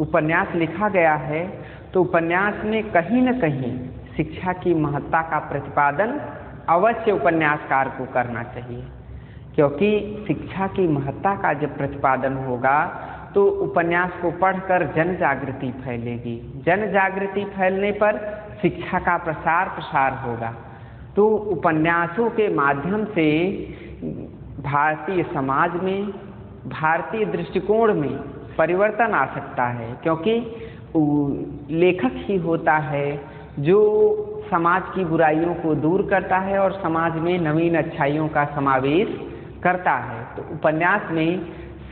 उपन्यास लिखा गया है तो उपन्यास में कहीं न कहीं शिक्षा की महत्ता का प्रतिपादन अवश्य उपन्यासकार को करना चाहिए, क्योंकि शिक्षा की महत्ता का जब प्रतिपादन होगा तो उपन्यास को पढ़कर जन जागृति फैलेगी। जन जागृति फैलने पर शिक्षा का प्रसार होगा। तो उपन्यासों के माध्यम से भारतीय समाज में, भारतीय दृष्टिकोण में परिवर्तन आ सकता है, क्योंकि लेखक ही होता है जो समाज की बुराइयों को दूर करता है और समाज में नवीन अच्छाइयों का समावेश करता है। तो उपन्यास में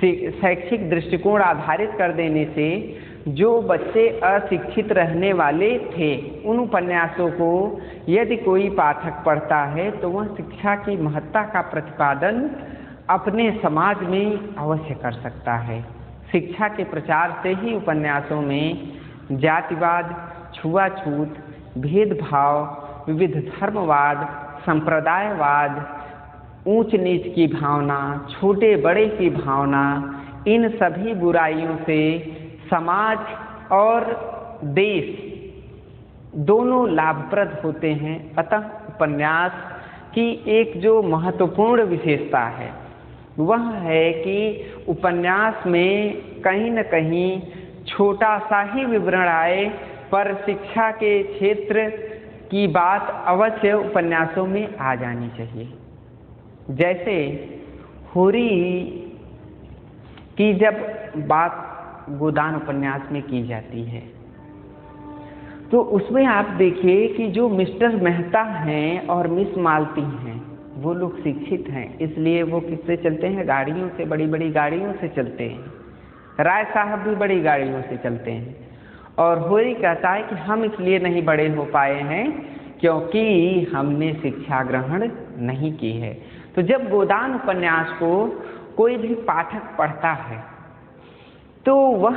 शैक्षिक दृष्टिकोण आधारित कर देने से जो बच्चे अशिक्षित रहने वाले थे, उन उपन्यासों को यदि कोई पाठक पढ़ता है तो वह शिक्षा की महत्ता का प्रतिपादन अपने समाज में अवश्य कर सकता है। शिक्षा के प्रचार से ही उपन्यासों में जातिवाद, छुआछूत, भेदभाव, विविध धर्मवाद, संप्रदायवाद, ऊंच नीच की भावना, छोटे बड़े की भावना, इन सभी बुराइयों से समाज और देश दोनों लाभप्रद होते हैं। अतः उपन्यास की एक जो महत्वपूर्ण विशेषता है वह है कि उपन्यास में कहीं न कहीं छोटा सा ही विवरण आए पर शिक्षा के क्षेत्र की बात अवश्य उपन्यासों में आ जानी चाहिए। जैसे होरी की जब बात गोदान उपन्यास में की जाती है तो उसमें आप देखिए कि जो मिस्टर मेहता हैं और मिस मालती हैं वो लोग शिक्षित हैं, इसलिए वो किससे चलते हैं? गाड़ियों से, बड़ी बड़ी गाड़ियों से चलते हैं। राय साहब भी बड़ी गाड़ियों से चलते हैं और होरी कहता है कि हम इसलिए नहीं बड़े हो पाए हैं क्योंकि हमने शिक्षा ग्रहण नहीं की है। तो जब गोदान उपन्यास को कोई भी पाठक पढ़ता है तो वह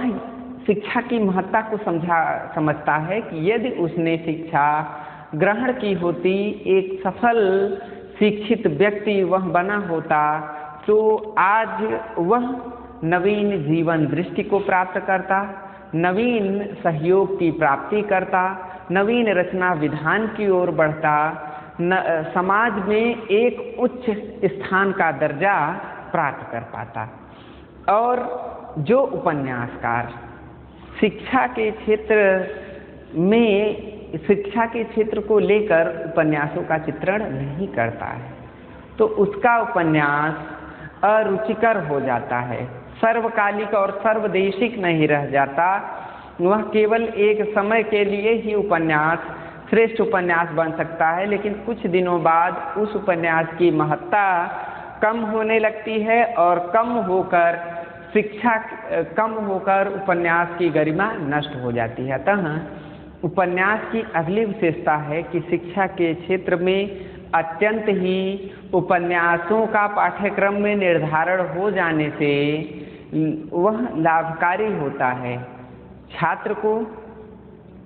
शिक्षा की महत्ता को समझता है कि यदि उसने शिक्षा ग्रहण की होती, एक सफल शिक्षित व्यक्ति वह बना होता, तो आज वह नवीन जीवन दृष्टि को प्राप्त करता, नवीन सहयोग की प्राप्ति करता, नवीन रचना विधान की ओर बढ़ता, समाज में एक उच्च स्थान का दर्जा प्राप्त कर पाता। और जो उपन्यासकार शिक्षा के क्षेत्र को लेकर उपन्यासों का चित्रण नहीं करता है तो उसका उपन्यास अरुचिकर हो जाता है, सर्वकालिक और सर्वदेशिक नहीं रह जाता। वह केवल एक समय के लिए ही उपन्यास श्रेष्ठ उपन्यास बन सकता है, लेकिन कुछ दिनों बाद उस उपन्यास की महत्ता कम होने लगती है और कम होकर उपन्यास की गरिमा नष्ट हो जाती है। अतः उपन्यास की अगली विशेषता है कि शिक्षा के क्षेत्र में अत्यंत ही उपन्यासों का पाठ्यक्रम में निर्धारण हो जाने से वह लाभकारी होता है। छात्र को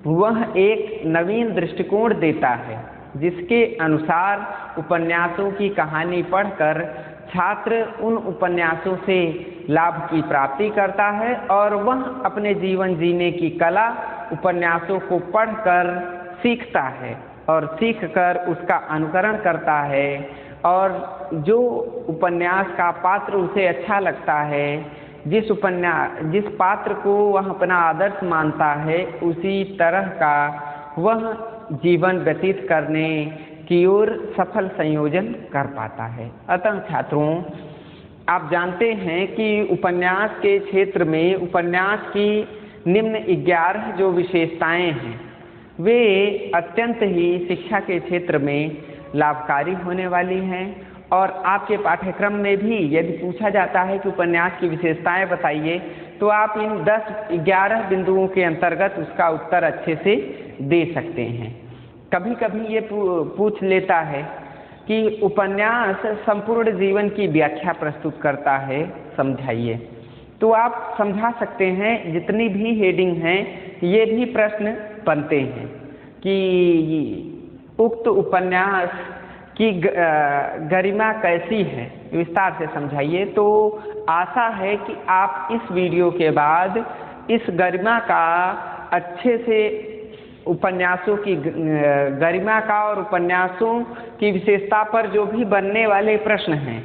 वह एक नवीन दृष्टिकोण देता है जिसके अनुसार उपन्यासों की कहानी पढ़कर छात्र उन उपन्यासों से लाभ की प्राप्ति करता है और वह अपने जीवन जीने की कला उपन्यासों को पढ़कर सीखता है और सीखकर उसका अनुकरण करता है और जो उपन्यास का पात्र उसे अच्छा लगता है, जिस पात्र को वह अपना आदर्श मानता है, उसी तरह का वह जीवन व्यतीत करने की ओर सफल संयोजन कर पाता है। अतः छात्रों, आप जानते हैं कि उपन्यास के क्षेत्र में उपन्यास की निम्न 11 जो विशेषताएं हैं वे अत्यंत ही शिक्षा के क्षेत्र में लाभकारी होने वाली हैं। और आपके पाठ्यक्रम में भी यदि पूछा जाता है कि उपन्यास की विशेषताएं बताइए तो आप इन 10-11 बिंदुओं के अंतर्गत उसका उत्तर अच्छे से दे सकते हैं। कभी कभी ये पूछ लेता है कि उपन्यास संपूर्ण जीवन की व्याख्या प्रस्तुत करता है, समझाइए। तो आप समझा सकते हैं, जितनी भी हेडिंग हैं ये भी प्रश्न बनते हैं कि उक्त उपन्यास की गरिमा कैसी है, विस्तार से समझाइए। तो आशा है कि आप इस वीडियो के बाद इस गरिमा का अच्छे से उपन्यासों की गरिमा का और उपन्यासों की विशेषता पर जो भी बनने वाले प्रश्न हैं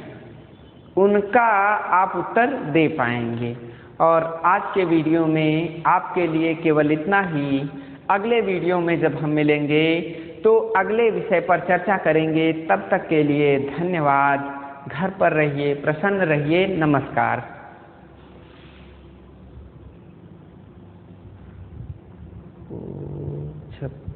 उनका आप उत्तर दे पाएंगे। और आज के वीडियो में आपके लिए केवल इतना ही। अगले वीडियो में जब हम मिलेंगे तो अगले विषय पर चर्चा करेंगे। तब तक के लिए धन्यवाद। घर पर रहिए, प्रसन्न रहिए। नमस्कार। छप